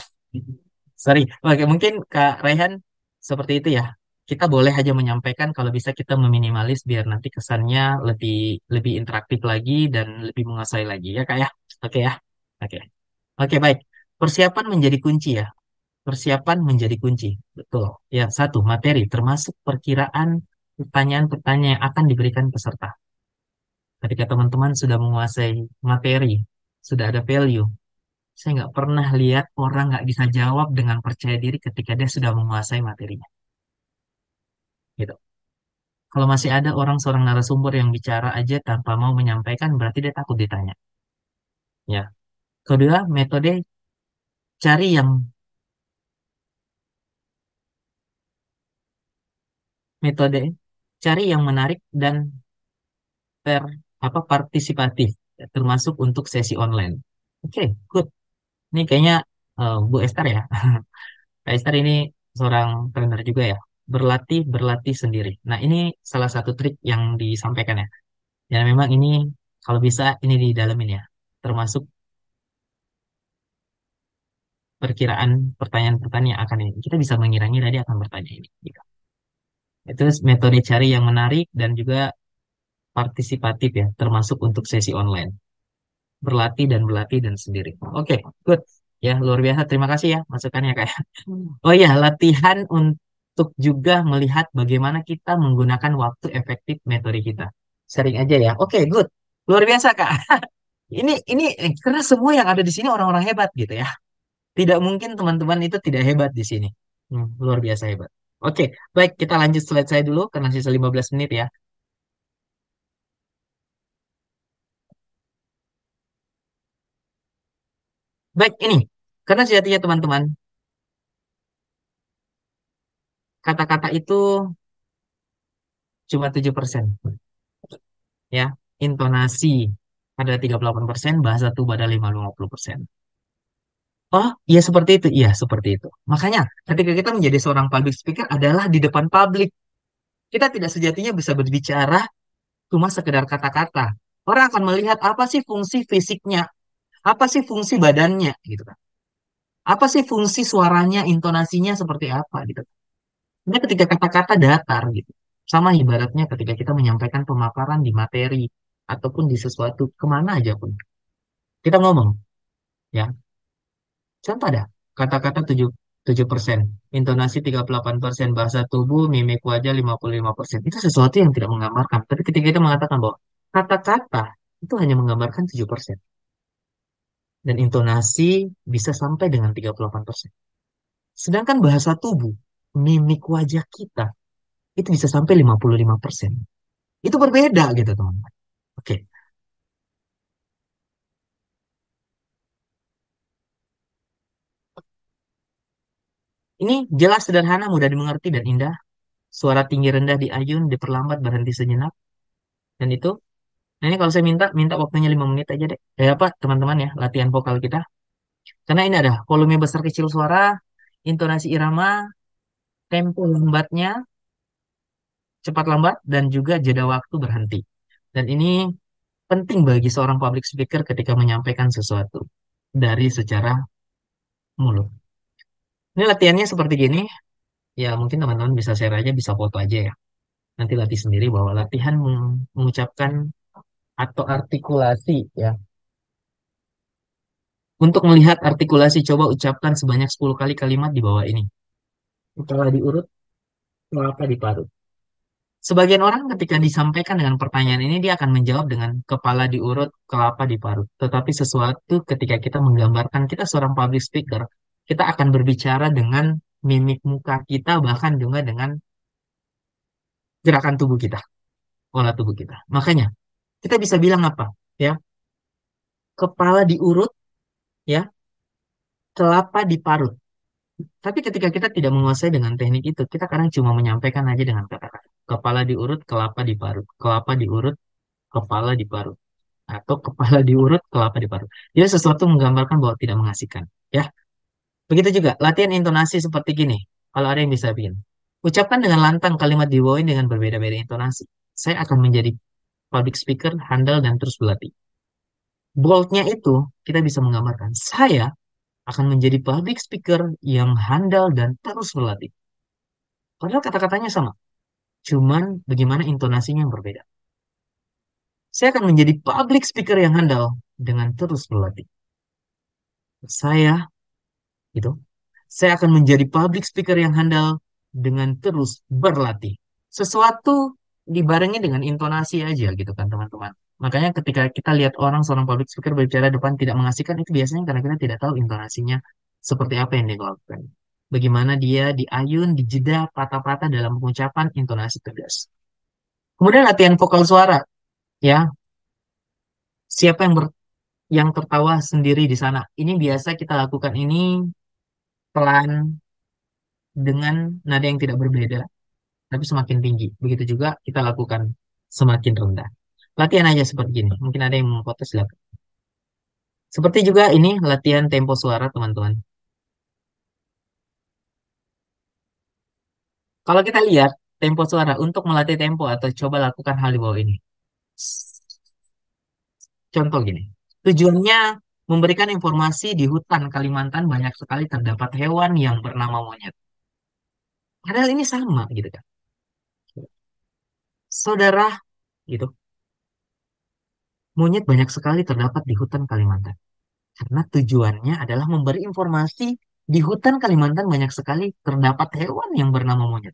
Sorry, oke mungkin Kak Raihan seperti itu ya. Kita boleh aja menyampaikan kalau bisa kita meminimalis biar nanti kesannya lebih lebih interaktif lagi dan lebih menguasai lagi ya Kak ya. Oke ya. Oke. Oke baik. Persiapan menjadi kunci ya. Persiapan menjadi kunci. Betul. Ya, satu materi termasuk perkiraan pertanyaan-pertanyaan yang akan diberikan peserta. Ketika teman-teman sudah menguasai materi, sudah ada value, saya nggak pernah lihat orang nggak bisa jawab dengan percaya diri ketika dia sudah menguasai materinya. Gitu. Kalau masih ada orang seorang narasumber yang bicara aja tanpa mau menyampaikan, berarti dia takut ditanya. Ya. Kedua, cari yang metode cari yang menarik dan per partisipatif, ya, termasuk untuk sesi online. Oke, good. Ini kayaknya Bu Esther ya. Kak Esther ini seorang trainer juga ya. Berlatih sendiri. Nah, ini salah satu trik yang disampaikan ya. Ya memang ini kalau bisa ini didalamin ya. Termasuk perkiraan pertanyaan-pertanyaan yang akan ini. Kita bisa mengira-ngira dia akan bertanya ini. Gitu. Itu metode cari yang menarik dan juga partisipatif ya, termasuk untuk sesi online. Berlatih dan sendiri. Oke, good. Ya, luar biasa. Terima kasih ya masukannya kayak. Oh iya, latihan untuk juga melihat bagaimana kita menggunakan waktu efektif metode kita. Sering aja ya. Oke, good. Luar biasa, Kak. Ini karena semua yang ada di sini orang-orang hebat gitu ya. Tidak mungkin teman-teman itu tidak hebat di sini. Luar biasa hebat. Oke, baik kita lanjut slide saya dulu karena sisa 15 menit ya. Baik, ini. Karena sejatinya teman-teman, kata-kata itu cuma 7%. Ya, intonasi ada 38%, bahasa tubuh ada 50%. Oh, iya seperti itu. Iya, seperti itu. Makanya, ketika kita menjadi seorang public speaker adalah di depan publik. Kita tidak sejatinya bisa berbicara cuma sekedar kata-kata. Orang akan melihat apa sih fungsi fisiknya, apa sih fungsi badannya, gitu kan. Apa sih fungsi suaranya, intonasinya seperti apa, gitu. Ini ketika kata-kata datar, gitu. Sama ibaratnya ketika kita menyampaikan pemaparan di materi, ataupun di sesuatu, kemana aja pun. Kita ngomong, ya. Contoh ada kata-kata 7%, intonasi 38%, bahasa tubuh, mimik wajah 55%. Itu sesuatu yang tidak menggambarkan. Tapi ketika kita mengatakan bahwa kata-kata itu hanya menggambarkan 7%. Dan intonasi bisa sampai dengan 38%. Sedangkan bahasa tubuh, mimik wajah kita, itu bisa sampai 55%. Itu berbeda gitu teman-teman. Oke, ini jelas, sederhana, mudah dimengerti, dan indah. Suara tinggi rendah diayun, diperlambat, berhenti sejenak. Dan itu, nah ini kalau saya minta, minta waktunya 5 menit aja deh. Apa teman-teman ya, latihan vokal kita. Karena ini ada volume besar kecil suara, intonasi irama, tempo lambatnya, cepat lambat, dan juga jeda waktu berhenti. Dan ini penting bagi seorang public speaker ketika menyampaikan sesuatu dari secara mulut. Ini latihannya seperti gini, ya mungkin teman-teman bisa share aja, bisa foto aja ya. Nanti latih sendiri bahwa latihan mengucapkan atau artikulasi ya. Untuk melihat artikulasi, coba ucapkan sebanyak 10 kali kalimat di bawah ini. Kepala diurut, kelapa diparut. Sebagian orang ketika disampaikan dengan pertanyaan ini, dia akan menjawab dengan kepala diurut, kelapa diparut. Tetapi sesuatu ketika kita menggambarkan kita seorang public speaker, kita akan berbicara dengan mimik muka kita, bahkan juga dengan gerakan tubuh kita, olah tubuh kita. Makanya, kita bisa bilang apa? Ya, kepala diurut, ya, kelapa diparut. Tapi ketika kita tidak menguasai dengan teknik itu, kita kadang cuma menyampaikan aja dengan kata-kata. Kepala diurut, kelapa diparut. Kelapa diurut, kepala diparut. Atau kepala diurut, kelapa diparut. Jadi sesuatu menggambarkan bahwa tidak mengasihkan. Ya, begitu juga latihan intonasi seperti gini. Kalau ada yang bisa bikin. Ucapkan dengan lantang kalimat di bawah ini dengan berbeda-beda intonasi. Saya akan menjadi public speaker, handal, dan terus berlatih. Boldnya itu kita bisa menggambarkan. Saya akan menjadi public speaker yang handal dan terus berlatih. Padahal kata-katanya sama. Cuman bagaimana intonasinya yang berbeda. Saya akan menjadi public speaker yang handal dengan terus berlatih. Saya, gitu. Saya akan menjadi public speaker yang handal dengan terus berlatih. Sesuatu dibarengi dengan intonasi aja gitu kan teman-teman. Makanya ketika kita lihat orang seorang public speaker berbicara depan tidak mengasihkan, itu biasanya karena kita tidak tahu intonasinya seperti apa yang dia lakukan. Bagaimana dia diayun, dijeda, patah-patah dalam pengucapan intonasi tegas. Kemudian latihan vokal suara, ya. Siapa yang tertawa sendiri di sana? Ini biasa kita lakukan ini pelan dengan nada yang tidak berbeda, tapi semakin tinggi. Begitu juga kita lakukan semakin rendah. Latihan aja seperti ini. Mungkin ada yang mau foto, silakan. Seperti juga ini latihan tempo suara, teman-teman. Kalau kita lihat tempo suara untuk melatih tempo atau coba lakukan hal di bawah ini. Contoh gini. Tujuannya memberikan informasi di hutan Kalimantan banyak sekali terdapat hewan yang bernama monyet. Padahal ini sama gitu kan. Saudara, gitu. Monyet banyak sekali terdapat di hutan Kalimantan. Karena tujuannya adalah memberi informasi di hutan Kalimantan banyak sekali terdapat hewan yang bernama monyet.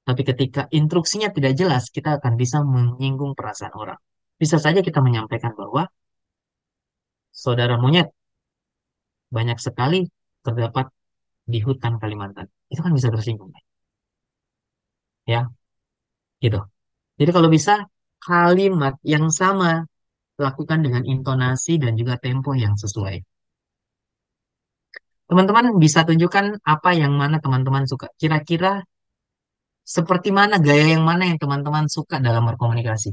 Tapi ketika instruksinya tidak jelas, kita akan bisa menyinggung perasaan orang. Bisa saja kita menyampaikan bahwa saudara monyet banyak sekali terdapat di hutan Kalimantan. Itu kan bisa tersinggung, ya, gitu. Jadi kalau bisa kalimat yang sama lakukan dengan intonasi dan juga tempo yang sesuai. Teman-teman bisa tunjukkan apa yang mana teman-teman suka. Kira-kira seperti mana, gaya yang mana yang teman-teman suka dalam berkomunikasi?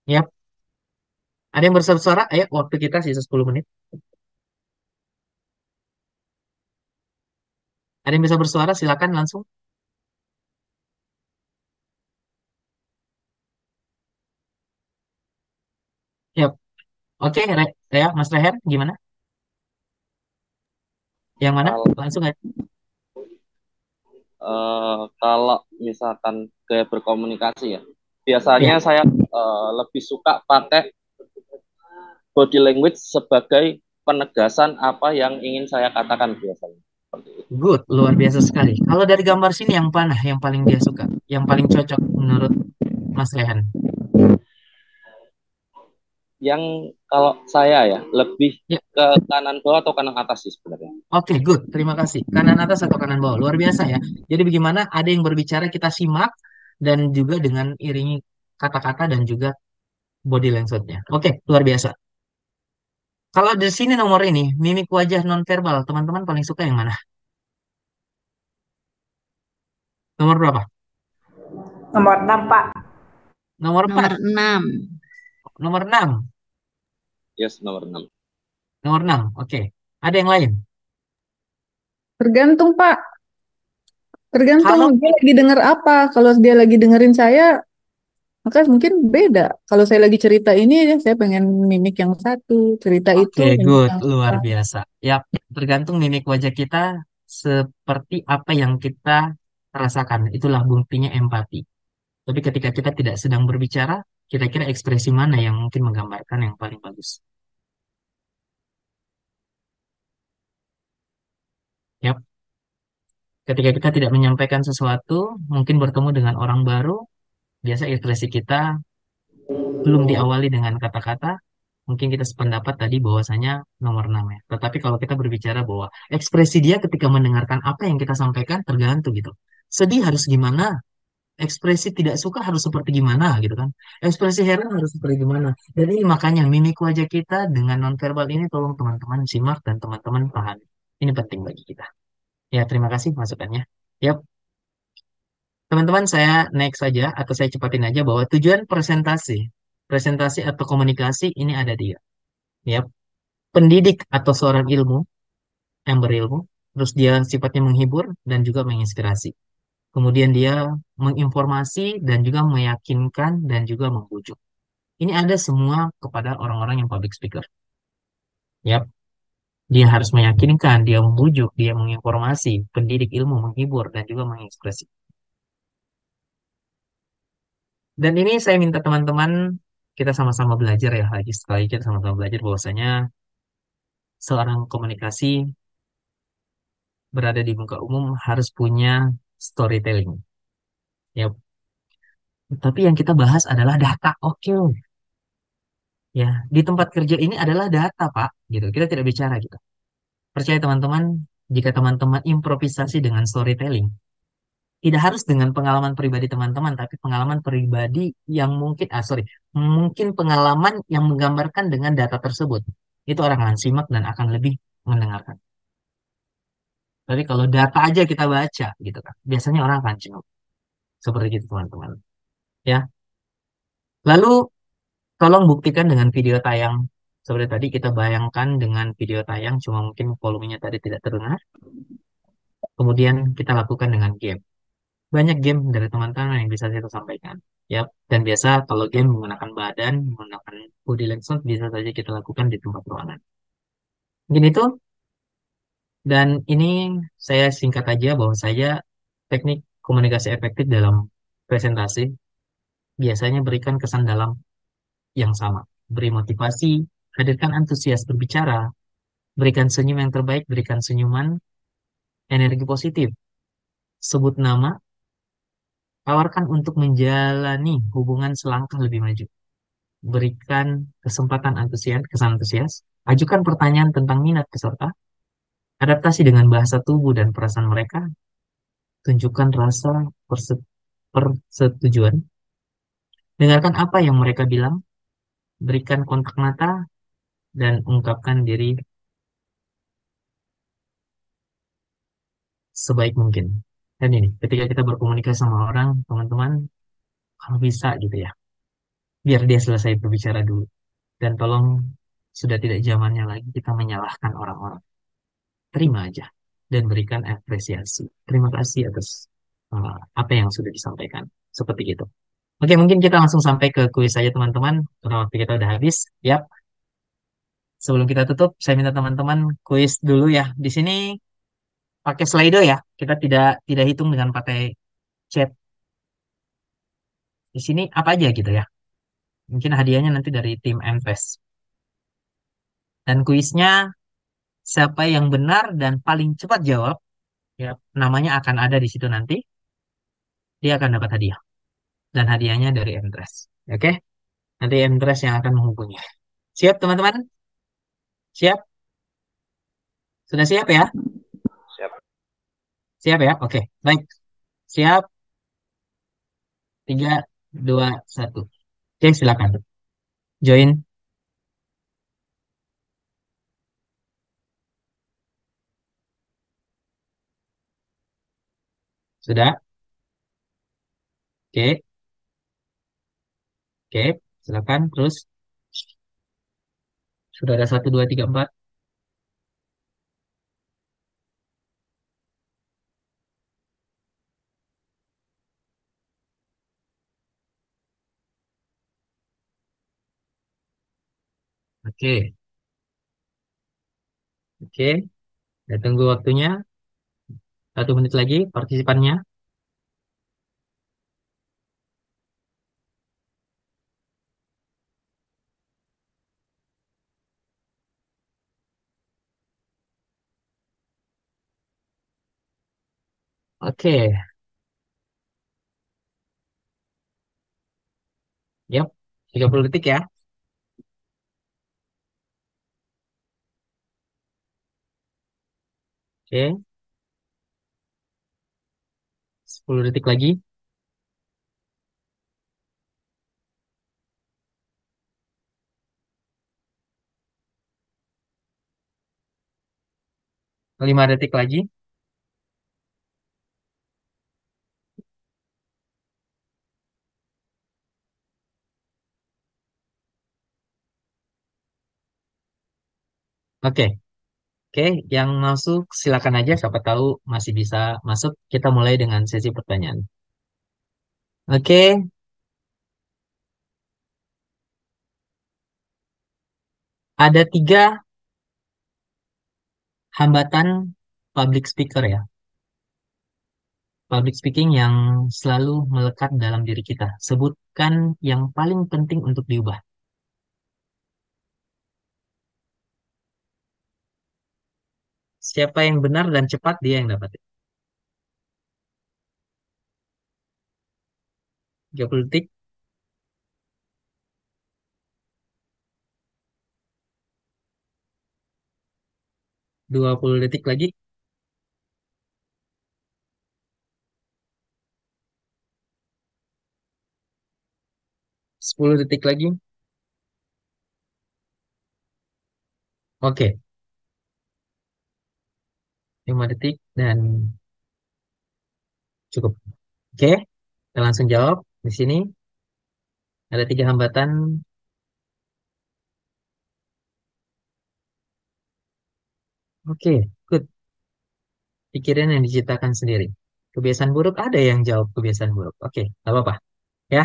Yap, Ada yang bersuara? Ayo, waktu kita sisa 10 menit. Ada yang bisa bersuara? Silakan langsung. Yap. Oke, ya, Mas Reher, gimana? Yang mana? Kalau Langsung aja. kalau misalkan kayak berkomunikasi ya, Ya, biasanya saya lebih suka pakai body language sebagai penegasan apa yang ingin saya katakan biasanya. Seperti itu. good, luar biasa sekali. Kalau dari gambar sini yang mana yang paling dia suka? Yang paling cocok menurut Mas Rehan? Yang kalau saya ya lebih Ya, ke kanan bawah atau kanan atas sih sebenarnya. oke, good. Terima kasih. Kanan atas atau kanan bawah? Luar biasa ya. Jadi bagaimana ada yang berbicara kita simak dan juga dengan iringi kata-kata dan juga body language-nya. Oke, luar biasa. Kalau di sini nomor ini, mimik wajah nonverbal, teman-teman paling suka yang mana? Nomor berapa? Nomor 6, Pak. Nomor Nomor 4, 6. nomor 6, Yes, nomor 6. nomor 6. Oke. Ada yang lain? Tergantung, Pak. Tergantung Kalau dia lagi denger apa. Kalau dia lagi dengerin saya, maka mungkin beda. Kalau saya lagi cerita ini, saya pengen mimik yang satu. Cerita itu Oke, mimik good, yang luar apa. biasa. Ya, tergantung mimik wajah kita seperti apa yang kita rasakan. Itulah buktinya empati. Tapi ketika kita tidak sedang berbicara, kira-kira ekspresi mana yang mungkin menggambarkan yang paling bagus? Yap, ketika kita tidak menyampaikan sesuatu, mungkin bertemu dengan orang baru, biasa ekspresi kita belum diawali dengan kata-kata, mungkin kita sependapat tadi bahwasanya nomor 6 ya. Tetapi kalau kita berbicara bahwa ekspresi dia ketika mendengarkan apa yang kita sampaikan tergantung gitu. Sedih harus gimana? Ekspresi tidak suka harus seperti gimana gitu kan? Ekspresi heran harus seperti gimana? Dan ini makanya mimik wajah kita dengan nonverbal ini tolong teman-teman simak dan teman-teman pahami. Ini penting bagi kita. Ya, terima kasih masukannya. Yap, teman-teman saya next saja atau saya cepatin aja bahwa tujuan presentasi, presentasi atau komunikasi ini ada tiga. Yap, pendidik atau seorang ilmu yang berilmu, terus dia sifatnya menghibur dan juga menginspirasi. Kemudian dia menginformasi dan juga meyakinkan dan juga membujuk. Ini ada semua kepada orang-orang yang public speaker. Yap, dia harus meyakinkan, dia membujuk, dia menginformasi, pendidik ilmu, menghibur dan juga menginspirasi. Dan ini saya minta teman-teman kita sama-sama belajar ya lagi sekali kita sama-sama belajar bahwasanya seorang komunikasi berada di muka umum harus punya storytelling. Ya, tapi yang kita bahas adalah data. Oke, ya, di tempat kerja ini adalah data, Pak. Gitu. Kita tidak bicara gitu. Percaya teman-teman, jika teman-teman improvisasi dengan storytelling, tidak harus dengan pengalaman pribadi teman-teman, tapi pengalaman pribadi yang mungkin, mungkin pengalaman yang menggambarkan dengan data tersebut. Itu orang akan simak dan akan lebih mendengarkan. Tapi kalau data aja kita baca, gitu kan, biasanya orang akan jenuh. Seperti itu, teman-teman. Ya, lalu tolong buktikan dengan video tayang. Seperti tadi kita bayangkan dengan video tayang, cuma mungkin volumenya tadi tidak terdengar. Kemudian kita lakukan dengan game. Banyak game dari teman-teman yang bisa saya sampaikan. Ya, dan biasa kalau game menggunakan badan, menggunakan body language, bisa saja kita lakukan di tempat ruangan. Mungkin itu, dan ini saya singkat aja bahwa saya teknik komunikasi efektif dalam presentasi biasanya berikan kesan dalam yang sama. Beri motivasi, hadirkan antusias berbicara, berikan senyum yang terbaik, berikan senyuman, energi positif, sebut nama, tawarkan untuk menjalani hubungan selangkah lebih maju. Berikan kesempatan antusias, kesan antusias, ajukan pertanyaan tentang minat peserta, adaptasi dengan bahasa tubuh dan perasaan mereka, tunjukkan rasa persetujuan, dengarkan apa yang mereka bilang, berikan kontak mata, dan ungkapkan diri sebaik mungkin. Dan ini, ketika kita berkomunikasi sama orang, teman-teman, kalau bisa gitu ya, biar dia selesai berbicara dulu. Dan tolong, sudah tidak zamannya lagi kita menyalahkan orang-orang. Terima aja dan berikan apresiasi. Terima kasih atas apa yang sudah disampaikan. Seperti itu. Oke, mungkin kita langsung sampai ke kuis saja teman-teman. Karena waktu kita udah habis. Yap, sebelum kita tutup, saya minta teman-teman kuis dulu ya. Di sini pakai Slido ya. Kita tidak tidak hitung dengan pakai chat. Di sini apa aja gitu ya. Mungkin hadiahnya nanti dari tim MPES. Dan kuisnya siapa yang benar dan paling cepat jawab, ya namanya akan ada di situ nanti. Dia akan dapat hadiah. Dan hadiahnya dari MTrust. Oke? Nanti MTrust yang akan menghubungi. Siap teman-teman? Siap? Sudah siap ya? Siap. Siap ya? Oke, baik. Siap. 3, 2, 1. Oke, silakan. Join. Sudah? Oke, oke. Silakan. Terus. Sudah ada 1, 2, 3, 4. Oke, oke. Kita tunggu waktunya. 1 menit lagi partisipannya. Oke, yap. 30 detik ya. Oke, 10 detik lagi. 5 detik lagi. Oke, oke. Yang masuk silakan aja. Siapa tahu masih bisa masuk. Kita mulai dengan sesi pertanyaan. Oke, ada 3 hambatan public speaker ya. Public speaking yang selalu melekat dalam diri kita. Sebutkan yang paling penting untuk diubah. Siapa yang benar dan cepat, dia yang dapat. 30 detik, 20 detik lagi, 10 detik lagi. Oke, 5 detik dan cukup. Oke, kita langsung jawab. Di sini ada 3 hambatan. Oke, good. Pikiran yang diciptakan sendiri. Kebiasaan buruk, ada yang jawab kebiasaan buruk. Oke, nggak apa-apa. Ya,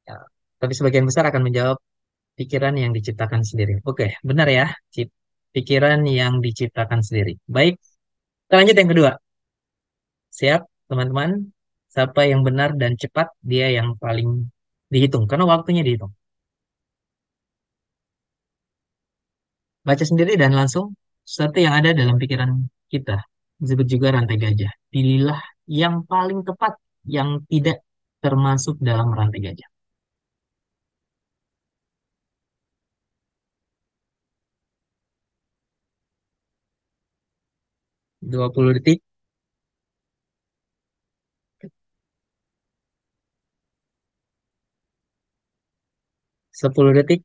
ya. Tapi sebagian besar akan menjawab pikiran yang diciptakan sendiri. Oke, benar ya. Pikiran yang diciptakan sendiri. Baik, kita lanjut yang kedua. Siap, teman-teman. Siapa yang benar dan cepat, dia yang paling dihitung. Karena waktunya dihitung. Baca sendiri dan langsung sesuatu yang ada dalam pikiran kita. Disebut juga rantai gajah. Pilihlah yang paling tepat, yang tidak termasuk dalam rantai gajah. 20 detik, 10 detik,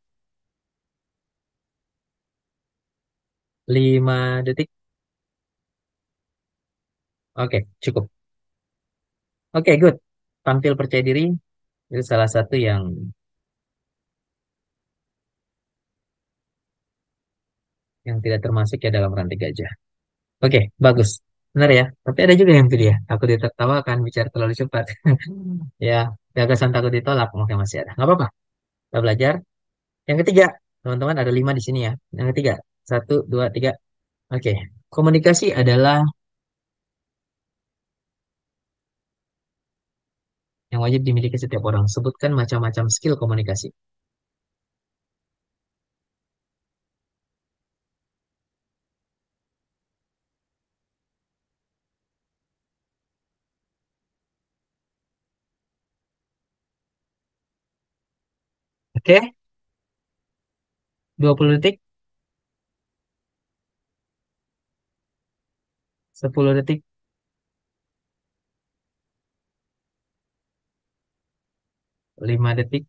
5 detik. Oke, cukup. Oke, good. Tampil percaya diri itu salah satu yang yang tidak termasuk ya dalam rantai gajah. Oke, bagus. Benar ya. Tapi ada juga yang pilih ya. Takut ditertawakan, bicara terlalu cepat. Ya, gagasan takut ditolak. Oke, masih ada. Nggak apa-apa. Kita belajar. Yang ketiga, teman-teman ada 5 di sini ya. Yang ketiga, satu, dua, tiga. Oke, komunikasi adalah yang wajib dimiliki setiap orang. Sebutkan macam-macam skill komunikasi. Oke, 20 detik, 10 detik, 5 detik,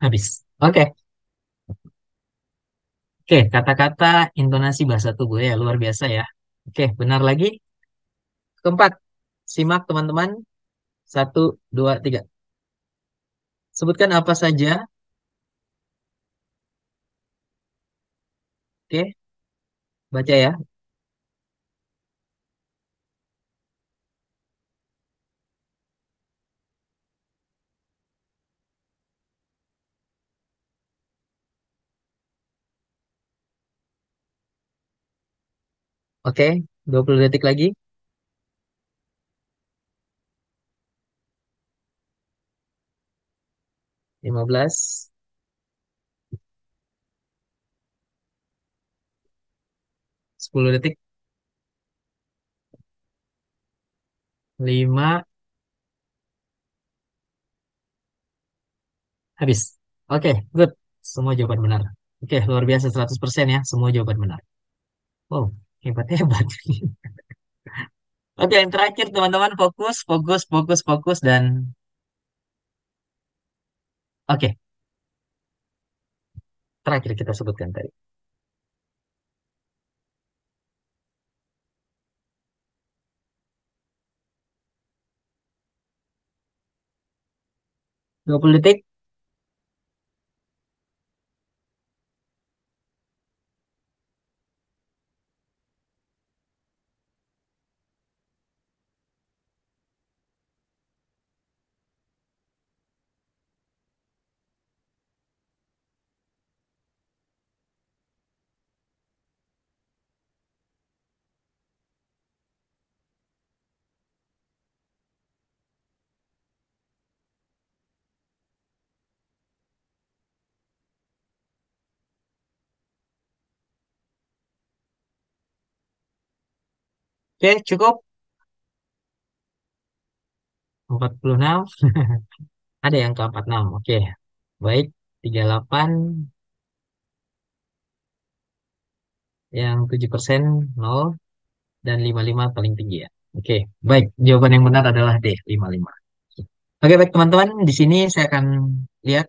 habis. Oke, oke, kata-kata intonasi bahasa tubuh ya, luar biasa ya. Oke, benar lagi. Keempat, simak teman-teman. Satu, dua, tiga. Sebutkan apa saja. Oke, baca ya. Oke, 20 detik lagi. 15, 10 detik, 5, habis. Oke, good. Semua jawaban benar. Oke, luar biasa 100% ya. Semua jawaban benar. Oh, hebat-hebat. Oke, yang terakhir teman-teman fokus, fokus, fokus, fokus dan oke, terakhir kita sebutkan tadi. 20 detik. Oke, cukup. 46. Ada yang ke 46. Oke. Baik, 38. Yang 7% 0 dan 55 paling tinggi ya. Oke, baik. Jawaban yang benar adalah D, 55. Oke, baik teman-teman. Di sini saya akan lihat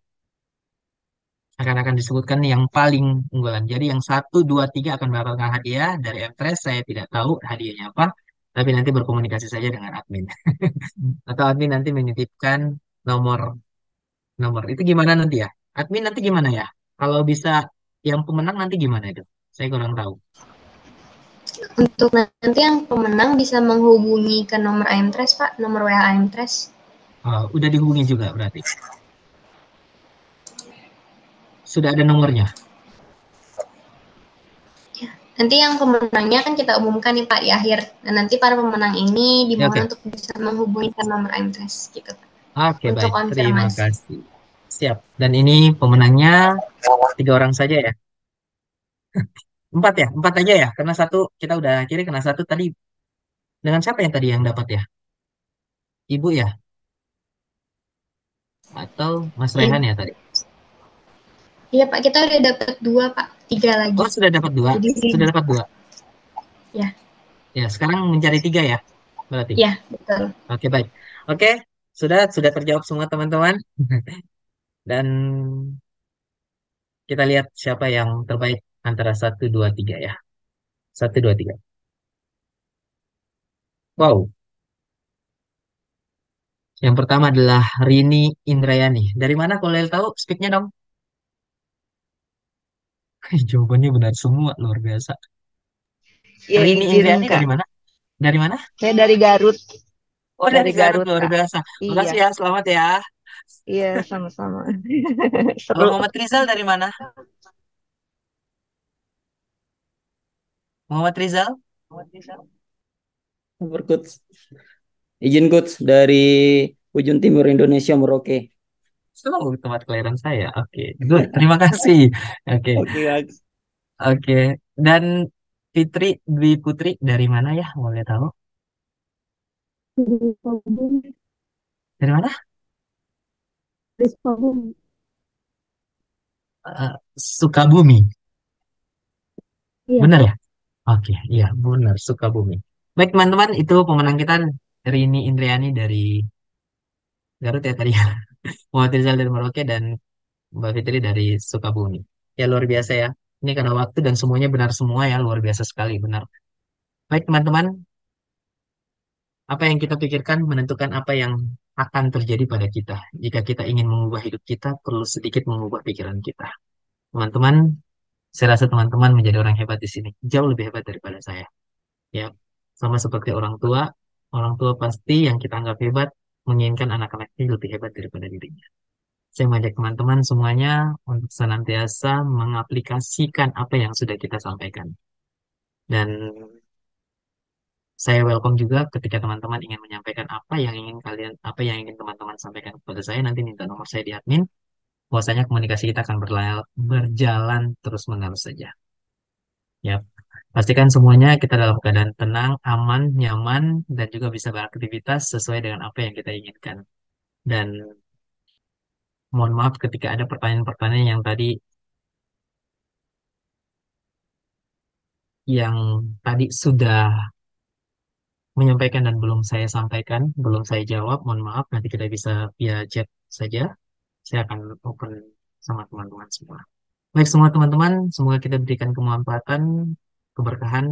akan disebutkan yang paling unggulan. Jadi yang satu, dua, tiga akan mendapatkan hadiah dari Mtres. Saya tidak tahu hadiahnya apa, tapi nanti berkomunikasi saja dengan admin. Atau admin nanti menitipkan nomor nomor. Itu gimana nanti ya? Admin nanti gimana ya? Kalau bisa yang pemenang nanti gimana itu? Saya kurang tahu. Untuk nanti yang pemenang bisa menghubungi ke nomor AMTRES, Pak, nomor WA AMTRES. Udah dihubungi juga berarti. Sudah ada nomornya. Nanti yang pemenangnya kan kita umumkan nih Pak di akhir. Nah, nanti para pemenang ini dimohon Oke. untuk bisa menghubungi ke nomor AMTRES gitu Pak. Oke, Untuk baik. Terima konfirmasi. kasih. Siap. Dan ini pemenangnya 3 orang saja ya. 4 ya, 4 aja ya. Karena satu kita udah akhiri, karena satu tadi dengan siapa yang tadi yang dapat ya? Ibu ya? Atau Mas Rehan ya tadi? Iya Pak, kita udah dapat 2 Pak, 3 lagi. Oh, sudah dapat 2. Jadi Sudah dapat 2. ya. Ya, sekarang mencari 3 ya. Berarti. Ya, betul. Oke, baik. Oke, sudah terjawab semua teman-teman. Dan kita lihat siapa yang terbaik antara satu 2 3 ya. Satu 2 3. Wow. Yang pertama adalah Rini Indrayani. Dari mana kalau tahu? Speaknya dong. Jawabannya benar semua, luar biasa. Ya Rini izin Indriani Kak. dari mana? Dari mana? Saya dari Garut, Oh, dari dari Garut, Garut luar Kak. biasa. Iya, Makasih ya, selamat ya. iya sama-sama. Kalau Seru. Muhammad Rizal dari mana? Muhammad Rizal? Sabar, Coach. Izin Coach dari ujung timur Indonesia, Merauke. Oh, tempat kelahiran saya. Oke, good. Terima kasih. Oke, Oke, Kak. oke. Dan Fitri Dwi Putri dari mana ya? Boleh tahu? Dari mana? Eh, Sukabumi. Benar ya? Oke, iya benar Sukabumi. Baik teman-teman, itu pemenang kita Rini Indriani dari Garut ya tadi. Muhammad Rizal dari Merauke dan Mbak Fitri dari Sukabumi. Ya luar biasa ya. Ini karena waktu dan semuanya benar semua ya, luar biasa sekali, benar. Baik teman-teman, apa yang kita pikirkan menentukan apa yang akan terjadi pada kita. Jika kita ingin mengubah hidup kita, perlu sedikit mengubah pikiran kita. Teman-teman, saya rasa teman-teman menjadi orang hebat di sini. Jauh lebih hebat daripada saya. Ya, sama seperti orang tua pasti yang kita anggap hebat menginginkan anak-anaknya lebih hebat daripada dirinya. Saya mengajak teman-teman semuanya untuk senantiasa mengaplikasikan apa yang sudah kita sampaikan. Dan saya welcome juga ketika teman-teman ingin menyampaikan apa yang ingin teman-teman sampaikan kepada saya, nanti minta nomor saya di admin. Bahwasanya komunikasi kita akan berjalan terus-menerus saja. Ya, pastikan semuanya kita dalam keadaan tenang, aman, nyaman, dan juga bisa beraktivitas sesuai dengan apa yang kita inginkan. Dan mohon maaf ketika ada pertanyaan-pertanyaan yang tadi sudah menyampaikan dan belum saya sampaikan, belum saya jawab, mohon maaf, nanti kita bisa via chat saja. Saya akan open sama teman-teman semua. Baik semua teman-teman, semoga kita diberikan kemanfaatan, keberkahan,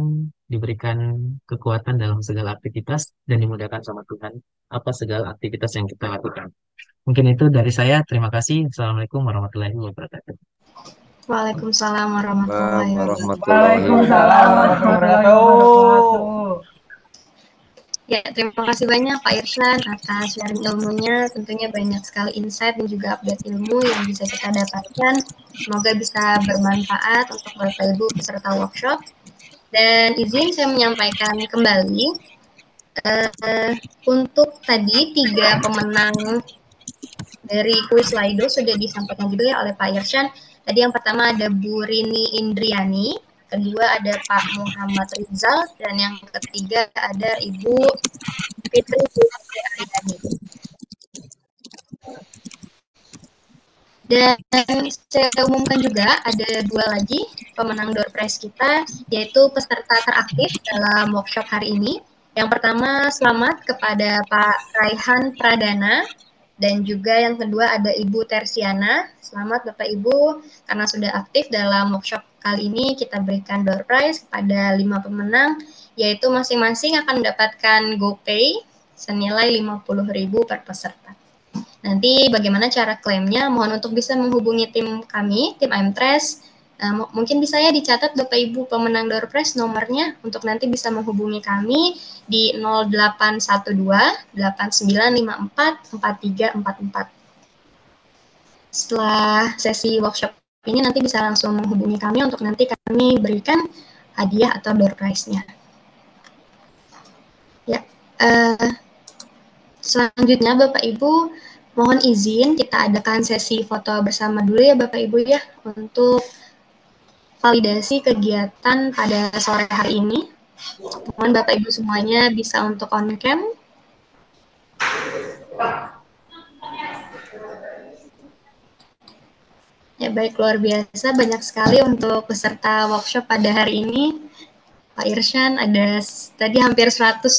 diberikan kekuatan dalam segala aktivitas, dan dimudahkan sama Tuhan apa segala aktivitas yang kita lakukan. Mungkin itu dari saya. Terima kasih. Assalamualaikum warahmatullahi wabarakatuh. Waalaikumsalam warahmatullahi wabarakatuh. Waalaikumsalam warahmatullahi wabarakatuh. Ya, terima kasih banyak Pak Irsyad atas sharing ilmunya. Tentunya banyak sekali insight dan juga update ilmu yang bisa kita dapatkan. Semoga bisa bermanfaat untuk Bapak Ibu peserta workshop. Dan izin saya menyampaikan kembali untuk tadi 3 pemenang dari kuis Slido sudah disampaikan juga ya oleh Pak Irsyad. Tadi yang pertama ada Bu Rini Indriani, kedua ada Pak Muhammad Rizal, dan yang ketiga ada Ibu Fitri Aryani. Dan saya umumkan juga ada 2 lagi pemenang door prize kita, yaitu peserta teraktif dalam workshop hari ini. Yang pertama, selamat kepada Pak Raihan Pradana, dan juga yang kedua ada Ibu Tersiana. Selamat Bapak Ibu, karena sudah aktif dalam workshop kali ini, kita berikan door prize kepada 5 pemenang, yaitu masing-masing akan mendapatkan GoPay senilai 50.000 per peserta. Nanti bagaimana cara klaimnya, mohon untuk bisa menghubungi tim kami, tim IMTRES. Mungkin bisa ya dicatat Bapak Ibu pemenang door prize nomornya untuk nanti bisa menghubungi kami di 0812 8954 4344. Setelah sesi workshop ini nanti bisa langsung menghubungi kami untuk nanti kami berikan hadiah atau door prize-nya. Ya, selanjutnya Bapak Ibu mohon izin kita adakan sesi foto bersama dulu ya Bapak Ibu ya untuk validasi kegiatan pada sore hari ini. Mohon Bapak Ibu semuanya bisa untuk on cam. Ya baik, luar biasa banyak sekali untuk peserta workshop pada hari ini. Pak Irsyad ada tadi hampir 120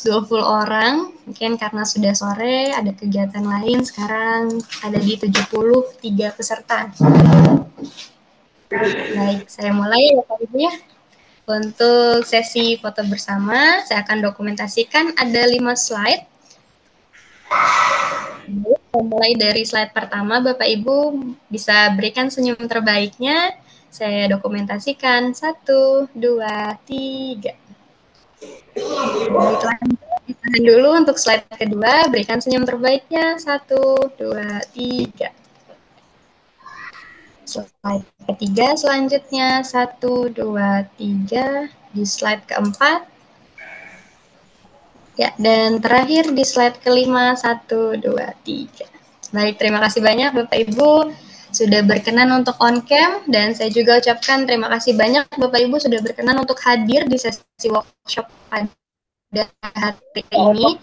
orang, mungkin karena sudah sore ada kegiatan lain, sekarang ada di 73 peserta. Baik, saya mulai ya Pak Ibu ya. Untuk sesi foto bersama, saya akan dokumentasikan ada 5 slide. Mulai dari slide pertama, Bapak Ibu bisa berikan senyum terbaiknya Saya dokumentasikan. 1, 2, 3. Baiklah, ditahan dulu untuk slide kedua. Berikan senyum terbaiknya. 1, 2, 3. Slide ketiga selanjutnya. 1, 2, 3. Di slide keempat. Ya, dan terakhir di slide kelima. 1, 2, 3. Baik, terima kasih banyak Bapak Ibu sudah berkenan untuk on cam, dan saya juga ucapkan terima kasih banyak Bapak Ibu sudah berkenan untuk hadir di sesi workshop pada hari ini.